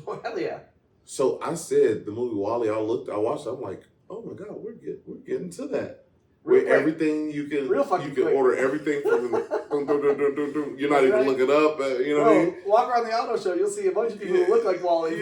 Oh, hell yeah. So I said the movie Wall-E. I watched it. I'm like, oh my god, we're getting to that. Real Where quick. everything you can Quick. order everything from. You're not even Right. looking up. You know what I mean? Walk around the auto show, you'll see a bunch of people who look like Wall-E.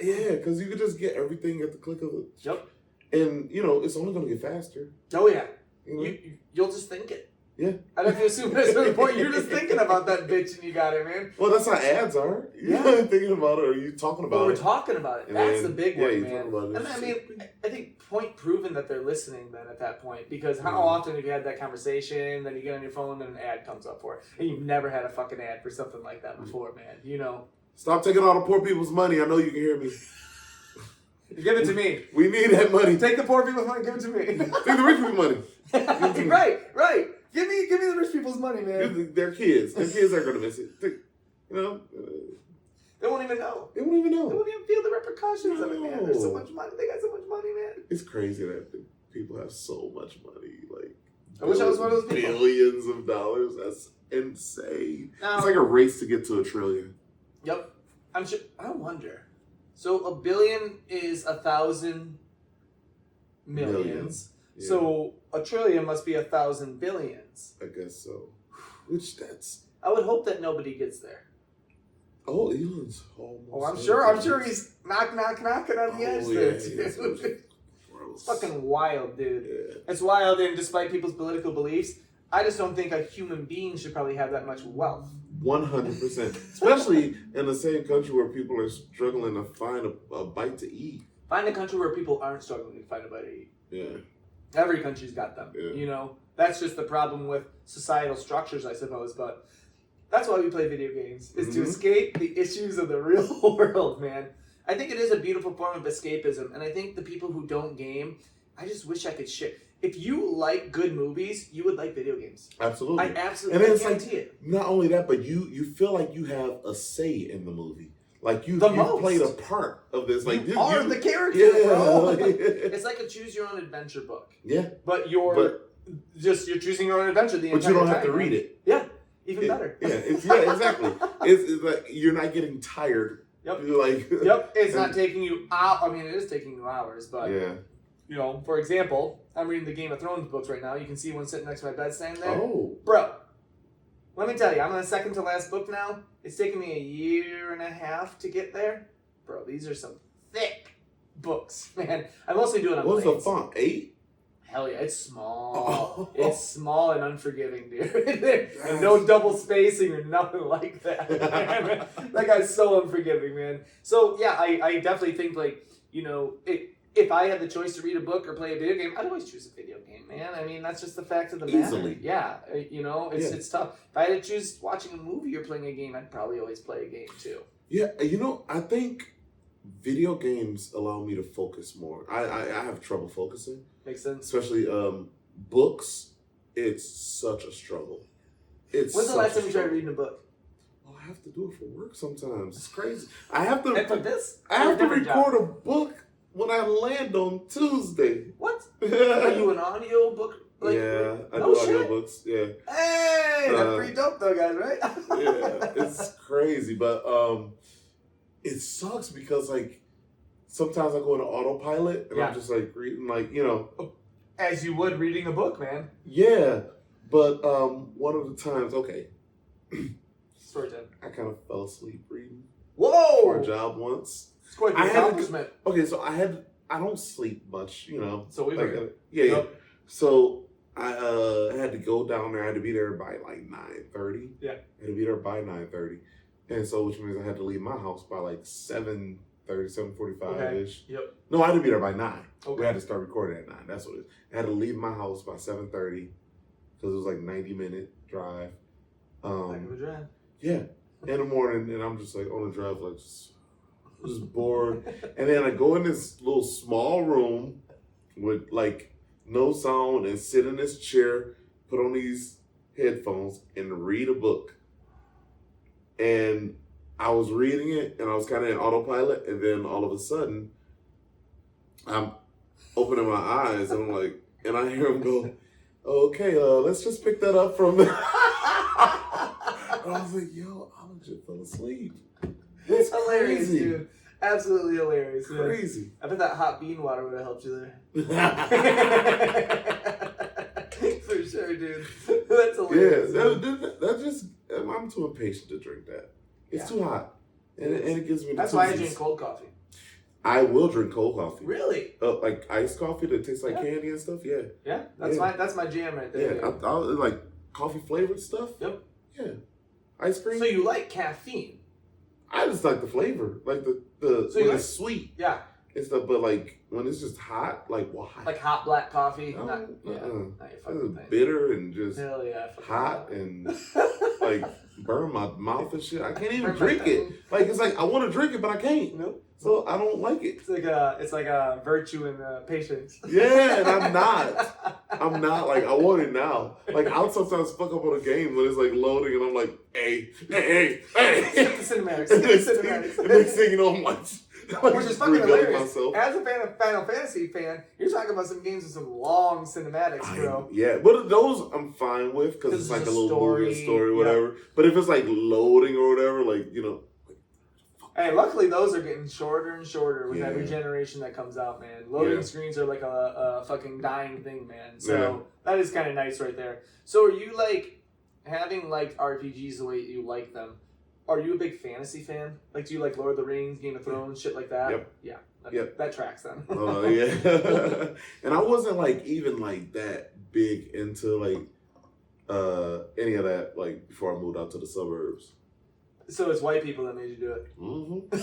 Yeah, because you can just get everything at the click of it. Yep. And it's only going to get faster. Oh yeah. You know? You'll just think it. Yeah. I don't assume at a certain point you're just thinking about that bitch and you got it, man. Well, that's how ads are. You're not thinking about it, or you talking about Well, we're it. talking about it. And That's then, the big yeah, one, you're man. talking about it. And I mean, I think point proven that they're listening then at that point, because how often have you had that conversation, then you get on your phone and an ad comes up for it, and you've never had a fucking ad for something like that before, man. You know. Stop taking all the poor people's money. I know you can hear me. Give it to me. We need that money. Take the poor people's money. Give it to me. Take the rich people's money. Right. Give me the rich people's money, man. They're kids. Their kids aren't gonna miss it. They won't even know. They won't even know. They won't even feel the repercussions of it, man. There's so much money. They got so much money, man. It's crazy that people have so much money. Like, I wish I was one of those people. Billions of dollars. That's insane. Now, it's like a race to get to $1 trillion. Yep. I'm sure. I wonder. So $1 billion is 1,000 millions. Yeah. So $1 trillion must be 1,000 billions. I guess so. Which that's. I would hope that nobody gets there. Oh, Elon's almost. Oh, I'm sure he's knocking on the edge there, too. It's fucking wild, dude. Yeah. It's wild, and despite people's political beliefs, I just don't think a human being should probably have that much wealth. 100%. Especially in the same country where people are struggling to find a bite to eat. Find a country where people aren't struggling to find a bite to eat. Yeah. Every country's got them. Yeah. You know, that's just the problem with societal structures, I suppose. But that's why we play video games, is to escape the issues of the real world, man. I think it is a beautiful form of escapism. And I think the people who don't game, I just wish I could share. If you like good movies, you would like video games. Absolutely. I absolutely guarantee it. Not only that, but you feel like you have a say in the movie. Like you played a part of this. Like you are the character, bro. It's like a choose your own adventure book. Yeah. But you're choosing your own adventure the entire time. But you don't have to read it. Yeah. Even better. Yeah, exactly. It's like you're not getting tired. Yep. You're like It's not taking you out. I mean, it is taking you hours, but you know, for example, I'm reading the Game of Thrones books right now. You can see one sitting next to my bedstand there. Oh. Bro, let me tell you, I'm on the second to last book now. It's taken me 1.5 years to get there. Bro, these are some thick books, man. I mostly do it on What's planes. the font? 8? Hell yeah, it's small. It's small and unforgiving, dude. And no double spacing or nothing like that. That guy's so unforgiving, man. So yeah, I definitely think, like, you know, if I had the choice to read a book or play a video game, I'd always choose a video game, man. I mean, that's just the fact of the matter. Easily. Yeah, you know, it's tough. If I had to choose watching a movie or playing a game, I'd probably always play a game too. Yeah, you know, I think video games allow me to focus more. I have trouble focusing. Makes sense. Especially books. It's such a struggle. When's the last time you tried reading a book? Well, I have to do it for work sometimes. It's crazy. I have to. And for this? I have to record a book when I land on Tuesday. What? Are you an audio book? Like, yeah, I no do shit? audiobooks. Yeah. Hey, that's pretty dope though, guys, right? Yeah, it's crazy, but it sucks because like sometimes I go into autopilot and I'm just like reading, like, you know, as you would reading a book, man. Yeah, but one of the times, Story time. I kind of fell asleep reading. Whoa! For a job once. It's quite an accomplishment. So I don't sleep much, you know. So we were yeah. So I had to go down there. I had to be there by like 9:30. Yeah. I had to be there by 9:30. And so, which means I had to leave my house by like 7:30, 7:45-ish. Yep. No, I had to be there by 9. Okay. We had to start recording at 9. That's what it is. I had to leave my house by 7:30 because it was like 90-minute drive. Heck of a drive. Yeah. In the morning, and I'm just like on the drive, like just bored. And then I go in this little small room with like no sound and sit in this chair, put on these headphones and read a book. And I was reading it and I was kind of in autopilot, and then all of a sudden I'm opening my eyes and I'm like, and I hear him go, okay, let's just pick that up from there. And I was like, yo, I legit fell asleep. It's hilarious, crazy. dude. Absolutely hilarious. Man. Crazy. I bet that hot bean water would have helped you there. For sure, dude. That's hilarious. Yeah, that just, I'm too impatient to drink that. It's too hot. And it gives me the That's why I tootsies. drink cold coffee. I will drink cold coffee. Really? Like iced coffee that tastes like candy and stuff. Yeah. Yeah, that's my jam right there. Yeah, I like coffee flavored stuff. Yep. Yeah. Ice cream. So you like caffeine? I just like the flavor, like the So you when like, it's sweet yeah, and stuff. But like when it's just hot, like why? like hot black coffee. No, Not your It's fucking thing. bitter and just Hell yeah, hot and like burn my mouth and shit. I can't even Burn my drink it. tongue. Like it's like I want to drink it, but I can't. Nope. So I don't like it. It's like a virtue and patience. Yeah, and I'm not. I'm not like I want it now. Like I'll sometimes fuck up on a game when it's like loading and I'm like, hey. Skip the cinematics. And Skip the cinematics. the next thing you know, I'm like Which is fucking rebuilding hilarious. myself. As a Final Fantasy fan, you're talking about some games with some long cinematics, bro. Yeah, but those I'm fine with because it's like a little movie or story, whatever. But if it's like loading or whatever, like Hey, luckily those are getting shorter and shorter with every generation that comes out, man. Loading screens are like a fucking dying thing, man. So that is kind of nice right there. So are you like having like RPGs the way you like them? Are you a big fantasy fan? Like, do you like Lord of the Rings, Game of Thrones, shit like that? Yep. Yeah. That tracks then. Oh yeah. And I wasn't like even like that big into like any of that like before I moved out to the suburbs. So it's white people that made you do it. Mm-hmm.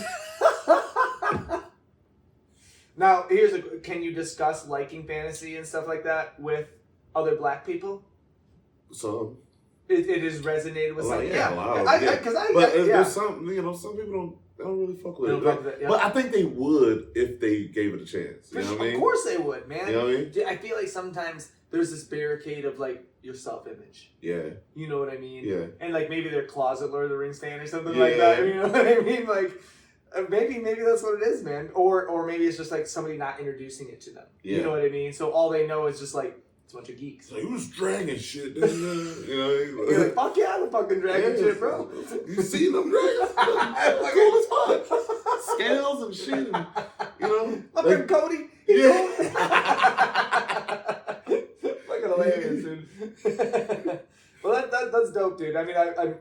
Now, can you discuss liking fantasy and stuff like that with other black people? So It has resonated with some. But Yeah. there's some some people don't really fuck with They it. don't fuck with it, yeah. But I think they would if they gave it a chance. You know what I mean? Of course they would, man. You know what I mean? I feel like sometimes there's this barricade of like your self-image. Yeah. You know what I mean? Yeah. And like maybe they're closet Lord of the Rings fan or something Yeah. like that. You know what I mean? Like maybe that's what it is, man. Or maybe it's just like somebody not introducing it to them. Yeah. You know what I mean? So all they know is just like it's a bunch of geeks. So he was dragging shit, didn't you? You know? You're like, fuck yeah, I'm fucking dragon shit, bro. You seen them dragons? Like, cool as fuck. Scales and shit. And, you know? My friend Cody. Yeah. Fucking hilarious, dude. Well, that's dope, dude. I mean,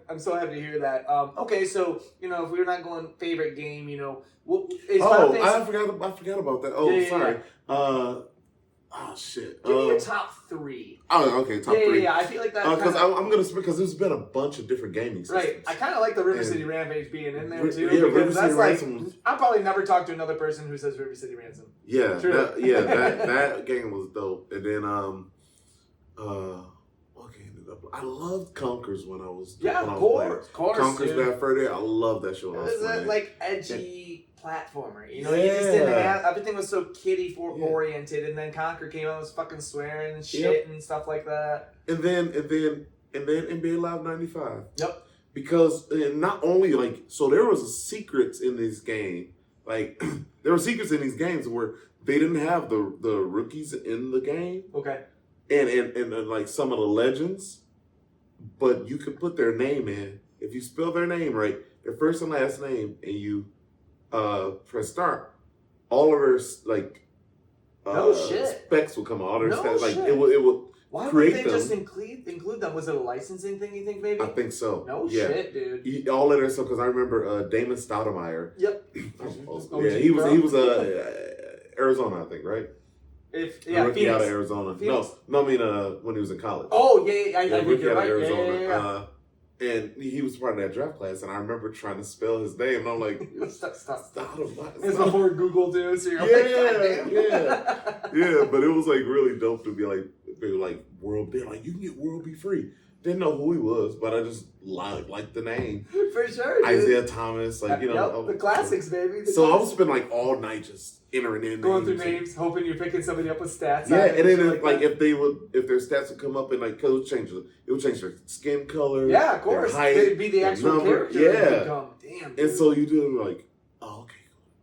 I'm so happy to hear that. Okay, so if we're not going favorite game, I forgot about that. Oh, Yeah. sorry. Oh shit. Give me your top three. Oh, okay, top three. Yeah. I feel like that. Because there's been a bunch of different gaming systems. Right. I kind of like the River City Rampage being in there too. Yeah, because River that's City like Ransom. I'll probably never talk to another person who says River City Ransom. Yeah, True. that game was dope. And then what game did I loved Conkers when I was Of course. Conkers Dude. Back Further. I love that show. It was a, like edgy platformer, you just Yeah. didn't have everything was so kiddie oriented, and then Conquer came out and was fucking swearing and shit and stuff like that. And then NBA Live 95. Yep. Because not only so there was secrets in this game. Like there were secrets in these games where they didn't have the rookies in the game. Okay. And like some of the legends, but you could put their name in if you spell their name right, their first and last name, and you press start. All of their No shit. specs will come out. All their No stats, shit. it will Why create would they them. just include them? Was it a licensing thing? You think maybe? I think so. No yeah. shit, dude. All of their stuff because I remember Damon Stoudemire. Yep. Yeah, he was Arizona, I think, right? Rookie out of Arizona. Phoenix. No, I mean when he was in college. Oh yeah, I think rookie you're out of right. Arizona. Yeah. And he was part of that draft class, and I remember trying to spell his name, and I'm like, Stop. Stoudemire. It's before Google too, so you're Yeah, but it was like really dope to be like world. They're like, you can get World Be Free. Didn't know who he was, but I just liked the name. For sure, dude. Isaiah Thomas, the classics, baby. I would spend all night just entering in going through names, names, hoping you're picking somebody up with stats. Yeah, and then that. if their stats would come up and cause it would change their skin color. Yeah, of course. Their height, It'd be the actual number. character. Yeah. Become. Damn. Dude. And so you do like, oh, okay,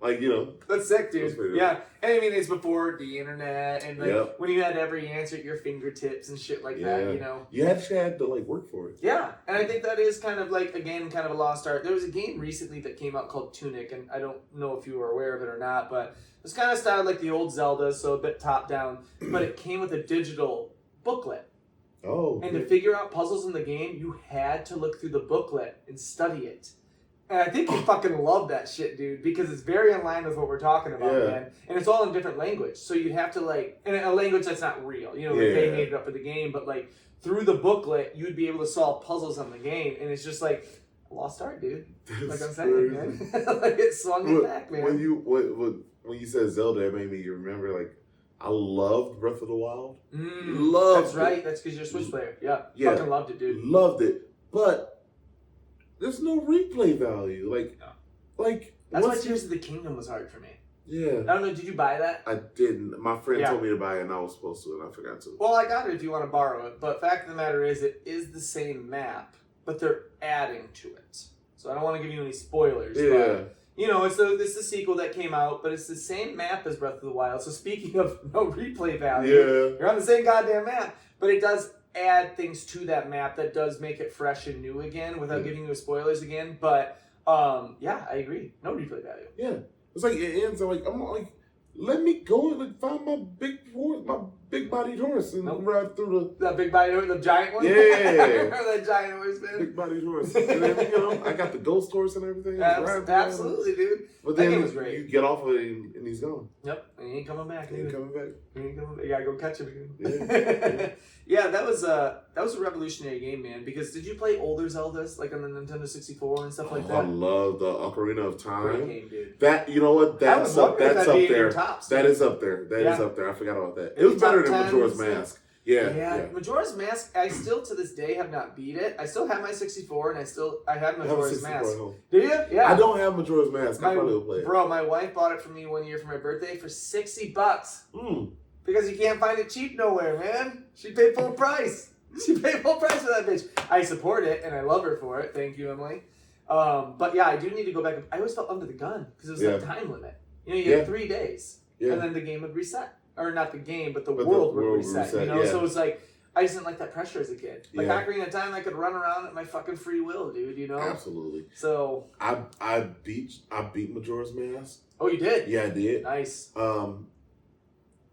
Like, you know. That's sick, dude. That's Yeah. And I mean, it's before the internet and like Yep. when you had every answer at your fingertips and shit like that, you know. You actually had to like work for it. Yeah. And I think that is kind of like, again, kind of a lost art. There was a game recently that came out called Tunic, and I don't know if you were aware of it or not, but it's kind of styled like the old Zelda, so a bit top down, but it came with a digital booklet. Oh. And to figure out puzzles in the game, you had to look through the booklet and study it. And I think you fucking love that shit, dude, because it's very in line with what we're talking about, man. And it's all in different language. So you'd have to, like, in a language that's not real. You know, like they made it up for the game, but, like, through the booklet, you'd be able to solve puzzles on the game. And it's just like, a lost art, dude. Like I'm saying, man. Like, it swung it back, man. When you said Zelda, it made me remember, like, I loved Breath of the Wild. Loved That's right. That's because you're a Switch player. Yeah. Fucking loved it, dude. Loved it. But there's no replay value. Like that's why Tears of the Kingdom was hard for me. Yeah. I don't know, did you buy that? I didn't. My friend told me to buy it and I was supposed to and I forgot to. Well, I got it if you want to borrow it, but fact of the matter is it is the same map, but they're adding to it. So I don't want to give you any spoilers. But, you know, it's the sequel that came out, but it's the same map as Breath of the Wild. So speaking of no replay value, you're on the same goddamn map, but it does add things to that map that does make it fresh and new again without giving you spoilers again. But yeah, I agree. No replay value. Yeah. It's like it ends like I'm like, let me go and like find my big bodied horse and ride through that big body horse, the giant one. Yeah, I remember that giant horse, man. Big bodied horse. And then, you know, I got the ghost horse and everything. Absolutely, dude. But that then game was great. You get off of it and he's gone. Yep, and he ain't coming back. He ain't coming back. You gotta go catch him again. Yeah. Yeah, that was a revolutionary game, man. Because did you play older Zeldas like on the Nintendo 64 and stuff like that? I love the Ocarina of Time. Great game, dude. That, you know what? That's up there. That is up there. That is up there. I forgot about that. It was better than Majora's Mask. Yeah. Majora's Mask, I still to this day have not beat it. I still have my 64 and I have Majora's Mask. Do you? Yeah. I don't have Majora's Mask. I probably will play it. Bro, my wife bought it for me one year for my birthday for $60. Because you can't find it cheap nowhere, man. She paid full price. She paid full price for that bitch. I support it and I love her for it. Thank you, Emily. But yeah, I do need to go back. I always felt under the gun because it was a time limit. You know, you had 3 days. Yeah. And then the game would reset. Or not the game, but the world would reset. You know, so it was like, I just didn't like that pressure as a kid. Like Ocarina of Time, I could run around at my fucking free will, dude. You know. Absolutely. So I beat Majora's Mask. Oh, you did? Yeah, I did. Nice.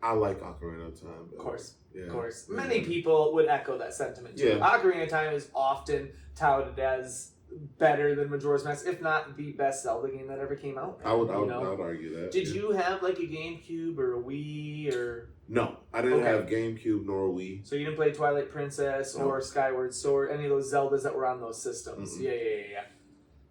I like Ocarina of Time. Of course. Yeah. Of course. Many people would echo that sentiment too. Yeah. Ocarina of Time is often touted as better than Majora's Mask, if not the best Zelda game that ever came out. I would argue that. Did you have like a GameCube or a Wii or? No, I didn't have GameCube nor Wii. So you didn't play Twilight Princess or Skyward Sword, any of those Zeldas that were on those systems? Mm-hmm.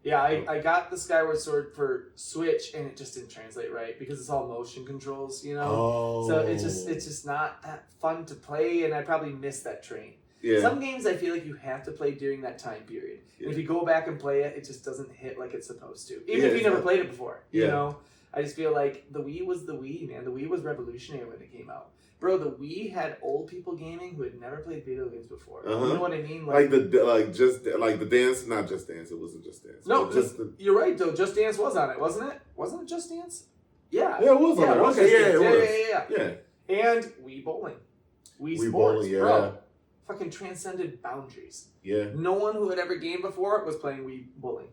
Yeah, I got the Skyward Sword for Switch and it just didn't translate right because it's all motion controls, you know? So it's just not that fun to play and I probably missed that train. Yeah. Some games I feel like you have to play during that time period. Yeah. And if you go back and play it, it just doesn't hit like it's supposed to. Even if you never played it before. You know? I just feel like the Wii was the Wii, man. The Wii was revolutionary when it came out. Bro, the Wii had old people gaming who had never played video games before. You know what I mean? Like the dance, not Just Dance. It wasn't Just Dance. No, you're right though. Just Dance was on it, wasn't it? Wasn't it Just Dance? Yeah. Yeah, it was on it. Okay, yeah. And Wii Bowling. Wii Sports, Bowling, bro. Fucking transcended boundaries. Yeah. No one who had ever gamed before was playing Wii Bowling.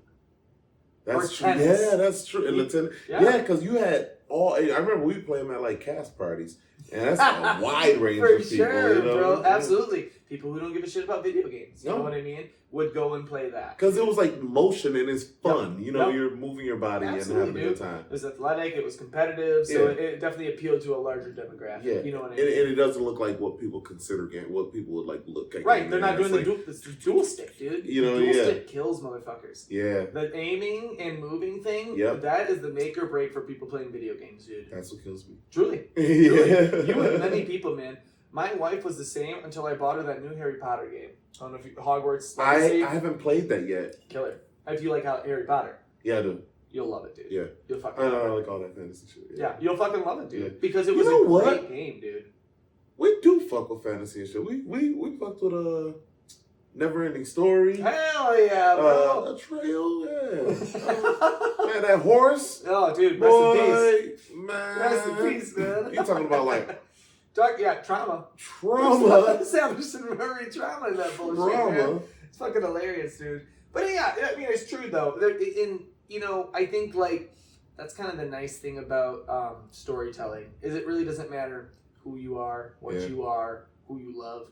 That's true. Yeah, that's true. Yeah, because you had all. I remember we played them at like cast parties, and that's a wide range of people. For sure, you know? Bro. Absolutely. People who don't give a shit about video games. You know what I mean? Would go and play that. Because it was like motion and it's fun. You know, you're moving your body and having a good time. It was athletic. It was competitive. So it definitely appealed to a larger demographic. Yeah. You know what I mean? And it doesn't look like what people consider what people would like look at. Right. They're not doing the dual stick, dude. You know, the dual stick kills motherfuckers. Yeah. The aiming and moving thing, that is the make or break for people playing video games, dude. That's what kills me. Truly. Truly. You and many people, man. My wife was the same until I bought her that new Harry Potter game. I don't know if you, Hogwarts Legacy. I haven't played that yet. Killer. If you like Harry Potter. Yeah, I do. You'll love it, dude. Yeah. You'll fucking love it. I like all that fantasy shit. Yeah, you'll fucking love it, dude. Because it was a great game, dude. We do fuck with fantasy and shit. We fucked with Never Ending Story. Hell yeah, bro. A Trail, yeah. Man, that horse. Oh, dude, Boy, rest in peace. man. Rest in peace, man. You talking about like trauma. trauma? Established some memory trauma in that bullshit, Trauma. man. It's fucking hilarious, dude. But yeah, I mean, it's true though. I think like that's kind of the nice thing about storytelling is it really doesn't matter who you are, what you are, who you love.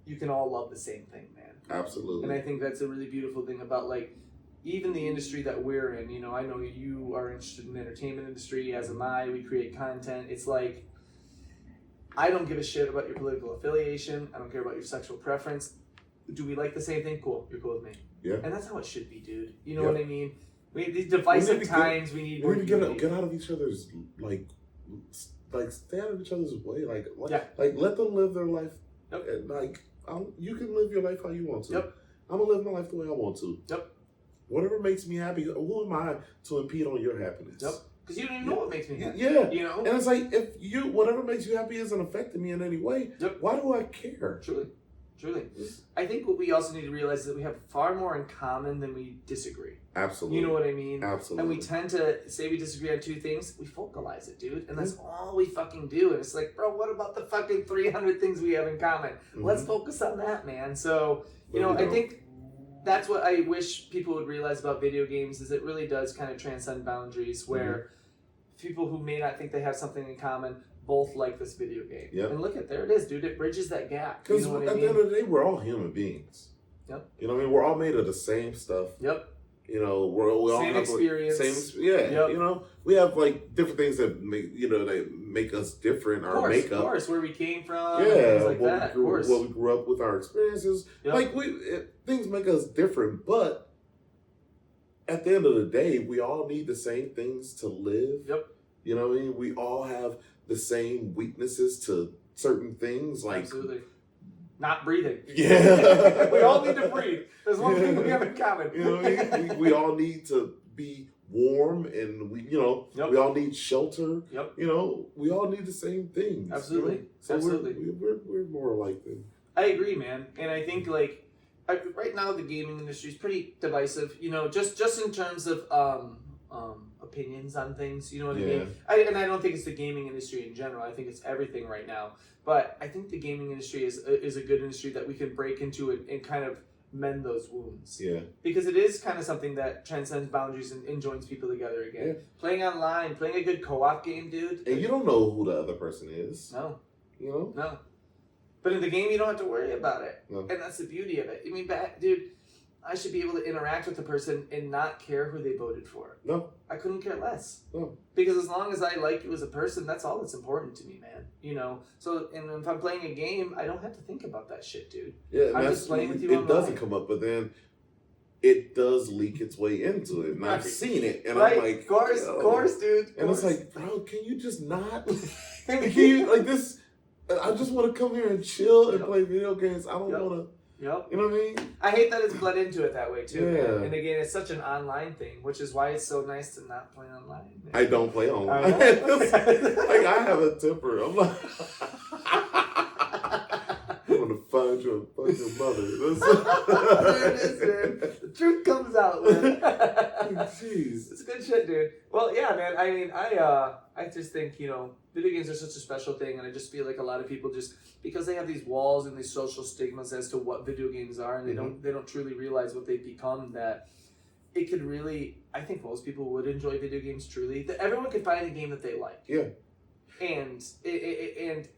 You can all love the same thing, man. Absolutely. And I think that's a really beautiful thing about like even the industry that we're in. I know you are interested in the entertainment industry, as am I. We create content. It's like I don't give a shit about your political affiliation. I don't care about your sexual preference. Do we like the same thing? Cool. You're cool with me. Yeah. And that's how it should be, dude. You know what I mean? We have these divisive times. We need to get out of each other's like stay out of each other's way. Like let them live their life. Yep. And you can live your life how you want to. Yep. I'm gonna live my life the way I want to. Yep. Whatever makes me happy. Who am I to impede on your happiness? Yep. Because you don't even know what makes me happy. Yeah. And it's like if whatever makes you happy isn't affecting me in any way. Yep. Why do I care? Truly. I think what we also need to realize is that we have far more in common than we disagree. Absolutely. You know what I mean? Absolutely. And we tend to say we disagree on two things, we vocalize it, dude. And that's all we fucking do. And it's like, bro, what about the fucking 300 things we have in common? Let's focus on that, man. So, I think that's what I wish people would realize about video games is it really does kind of transcend boundaries where people who may not think they have something in common both like this video game. Yep. And look at, there it is, dude. It bridges that gap. Because at the end of the day, we're all human beings. Yep. You know what I mean? We're all made of the same stuff. Yep. We all same have experience. Yep. We have like different things that make us different. Our makeup. Of course, where we came from. Things like that. Of course. What we grew up with, our experiences. Yep. Like things make us different, but at the end of the day, we all need the same things to live. Yep. You know what I mean? We all have the same weaknesses to certain things, like absolutely. Not breathing. Yeah. We all need to breathe. There's one thing we have in common. You know what I mean? We all need to be warm, and we all need shelter. Yep. We all need the same things. Absolutely. So absolutely. We're more alike then. I agree, man. And I think right now the gaming industry is pretty divisive. Just in terms of opinions on things. You know what I mean? And I don't think it's the gaming industry in general. I think it's everything right now. But I think the gaming industry is a good industry that we can break into and kind of mend those wounds. Yeah. Because it is kind of something that transcends boundaries and joins people together again. Yeah. Playing online, playing a good co-op game, dude. And you don't know who the other person is. No. No. But in the game, you don't have to worry about it. No. And that's the beauty of it. I mean, dude, I should be able to interact with the person and not care who they voted for. No. I couldn't care less. No. Because as long as I like you as a person, that's all that's important to me, man. So, and if I'm playing a game, I don't have to think about that shit, dude. Yeah, I'm just playing with you It online. doesn't come up, but then it does leak its way into it. And I've seen it, and right. I'm like, of course, dude. And it's like, bro, can you just not? Can you, like this? I just want to come here and chill and play video games. I don't want to. Yep. You know what I mean? I hate that it's bled into it that way too. Yeah. Man. And again, it's such an online thing, which is why it's so nice to not play online. Man. I don't play online. I have a temper. I'm like, I'm gonna find you and fuck your mother. There it is, man. The truth comes out, man. Jeez. It's good shit, dude. Well, yeah, man. I mean, I just think, video games are such a special thing, and I just feel like a lot of people just, because they have these walls and these social stigmas as to what video games are, and they don't truly realize what they've become, that it could really, I think most people would enjoy video games truly. That everyone could find a game that they like. Yeah. And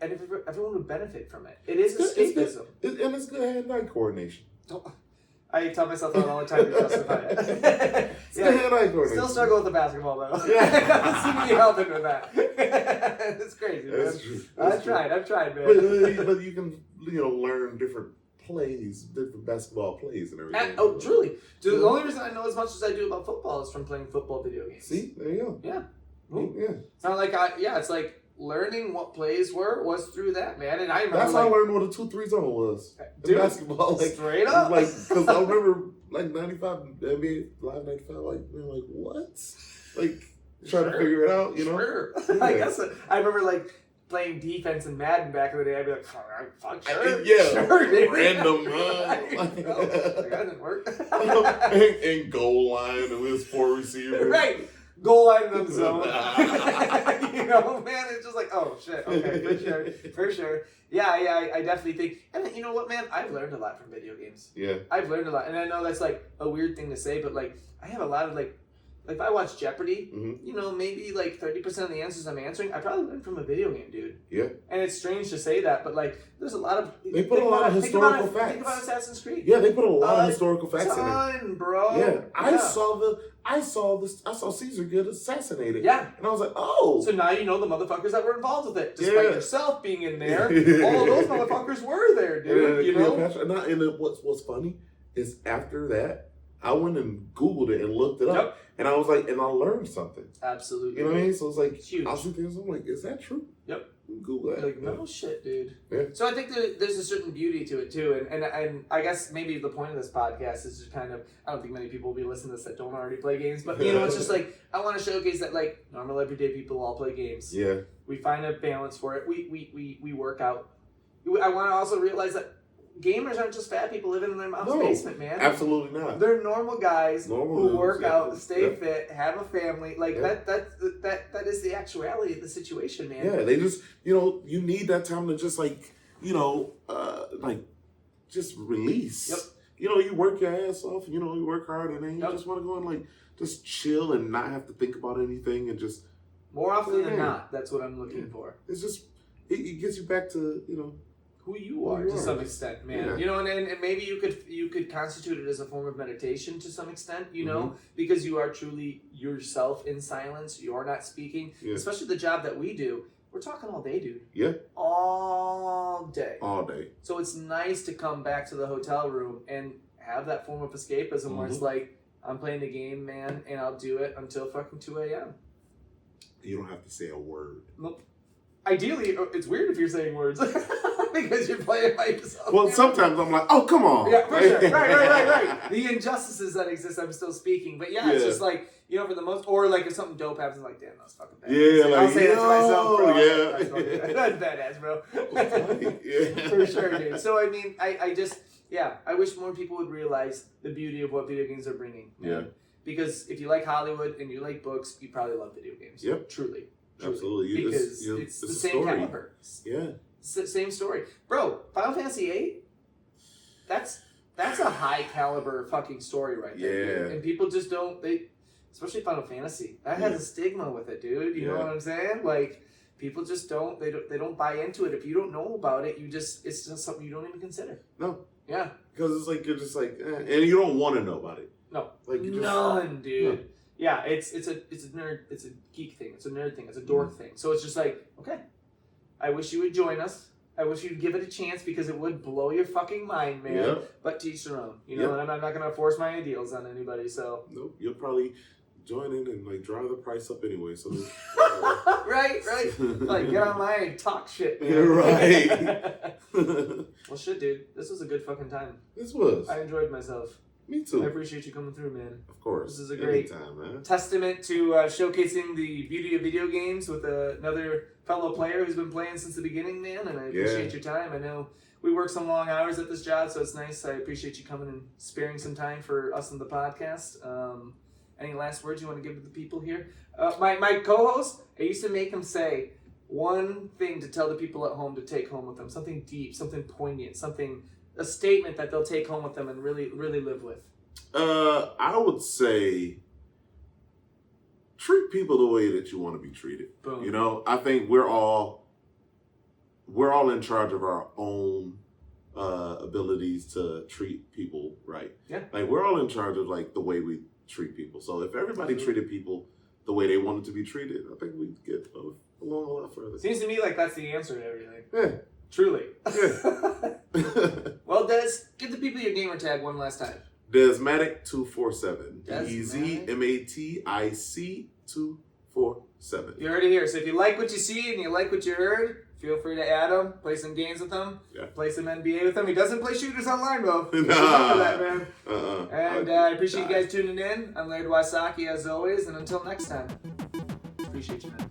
everyone would benefit from it. It is escapism. And it's good hand-eye coordination. I tell myself that all the time to justify it. Hand-eye coordination. Still struggle with the basketball though. Yeah. See me helping with that. It's crazy, man. That's true. I've tried, man. But you can, learn different plays, different basketball plays and everything. Truly. Dude, the only reason I know as much as I do about football is from playing football video games. See? There you go. Yeah. Yeah. It's not like it's like learning what plays was through that, man. And I remember that's how I learned what a 2-3 zone was. Dude, in basketball. Straight up. Because I remember 95, NBA Live 95, we what? Trying to figure it out, Sure. Yeah. I guess I remember playing defense in Madden back in the day, I'd be like, fuck, sure. Yeah. Sure, dude. Random That didn't work. and goal line and there's 4 receivers. Right. Goal line in the zone. You know, man, it's just like, oh shit, okay, for sure. Yeah, I definitely think, and you know what, man, I've learned a lot from video games. Yeah. I've learned a lot, and I know that's like a weird thing to say, but like, I have a lot of like if I watch Jeopardy, you know, maybe like 30% of the answers I'm answering, I probably learned from a video game, dude. Yeah. And it's strange to say that, but like, there's a lot of... They put a lot of historical facts. Think about Assassin's Creed. Yeah, they put a lot of historical facts in there. Bro. Yeah. I saw Caesar get assassinated. Yeah. And I was like, oh. So now you know the motherfuckers that were involved with it. Despite yourself being in there, all of those motherfuckers were there, dude. You know? And what's funny is after that, I went and Googled it and looked it up. And I was like, and I learned something. Absolutely. You know what I mean? So it's like, it's huge. I was thinking, I'm like, is that true? Yep. Google that. Like, no shit, dude. Yeah. So I think there's a certain beauty to it, too. And I guess maybe the point of this podcast is just kind of, I don't think many people will be listening to this that don't already play games. But, you know, it's just like, I want to showcase that, like, normal everyday people all play games. Yeah. We find a balance for it. We work out. I want to also realize that gamers aren't just fat people living in their mom's basement, man. Absolutely not. They're normal guys who work out, stay fit, have a family. Like that is the actuality of the situation, man. Yeah, they just, you know, you need that time to just like, you know, like just release. Yep. You know, you work your ass off, you know, you work hard and then you just want to go and like just chill and not have to think about anything and just more often than not, that's what I'm looking for. It's just it gets you back to, you know, who you are to some extent, man. Yeah. You know, and maybe you could constitute it as a form of meditation to some extent, you know, because you are truly yourself in silence. You're not speaking. Yeah. Especially the job that we do. We're talking all day, dude. Yeah. All day. All day. So it's nice to come back to the hotel room and have that form of escapism where it's like, I'm playing the game, man, and I'll do it until fucking 2 a.m. You don't have to say a word. Nope. Ideally, it's weird if you're saying words because you're playing by yourself. Well, sometimes I'm like, oh, come on. Yeah, for sure. Right. The injustices that exist, I'm still speaking. But yeah, it's just like, you know, for the most, or like if something dope happens, I'm like, damn, that's fucking bad. Yeah, like, I'll say that to myself, bro. Yeah. That's badass, bro. Yeah. For sure, dude. So, I mean, I wish more people would realize the beauty of what video games are bringing. Yeah. Because if you like Hollywood and you like books, you probably love video games. Yep. Truly. Absolutely. Because it's the same caliber. Yeah. It's the same story. Bro, Final Fantasy VIII, that's a high caliber fucking story right there. Yeah. Dude. And people just don't, especially Final Fantasy, that has a stigma with it, dude. You know what I'm saying? Like, people just don't buy into it. If you don't know about it, it's just something you don't even consider. No. Yeah. Because it's like, you're just like, and you don't want to know about it. No. Like, you just, none, dude. Yeah, it's a nerd, it's a geek thing, it's a nerd thing, it's a dork thing. So it's just like, okay, I wish you would join us. I wish you'd give it a chance because it would blow your fucking mind, man. Yep. But teach their own, you know. And I'm not gonna force my ideals on anybody. So nope, you'll probably join in and like drive the price up anyway. So right, like get online and talk shit. Man. Right. Well, shit, dude. This was a good fucking time. This was. I enjoyed myself. Me too. I appreciate you coming through, man. Of course. This is a great testament to showcasing the beauty of video games with another fellow player who's been playing since the beginning, man. And I appreciate your time. I know we work some long hours at this job, so it's nice. I appreciate you coming and sparing some time for us on the podcast. Any last words you want to give to the people here? My co-host, I used to make him say one thing to tell the people at home to take home with them. Something deep, something poignant, a statement that they'll take home with them and really, really live with. I would say treat people the way that you want to be treated. Boom. You know, I think we're all in charge of our own abilities to treat people right. Yeah. Like we're all in charge of like the way we treat people. So if everybody treated people the way they wanted to be treated, I think we'd get along a lot further. Seems to me like that's the answer to everything. Yeah. Truly. Yeah. Well, Des, give the people your gamer tag one last time. Desmatic247. DEZMATIC 247. You heard it here. So if you like what you see and you like what you heard, feel free to add him, play some games with him, play some NBA with him. He doesn't play shooters online, though. Nah. That, man. And I appreciate you guys tuning in. I'm Laird Wasaki, as always. And until next time, appreciate you, man.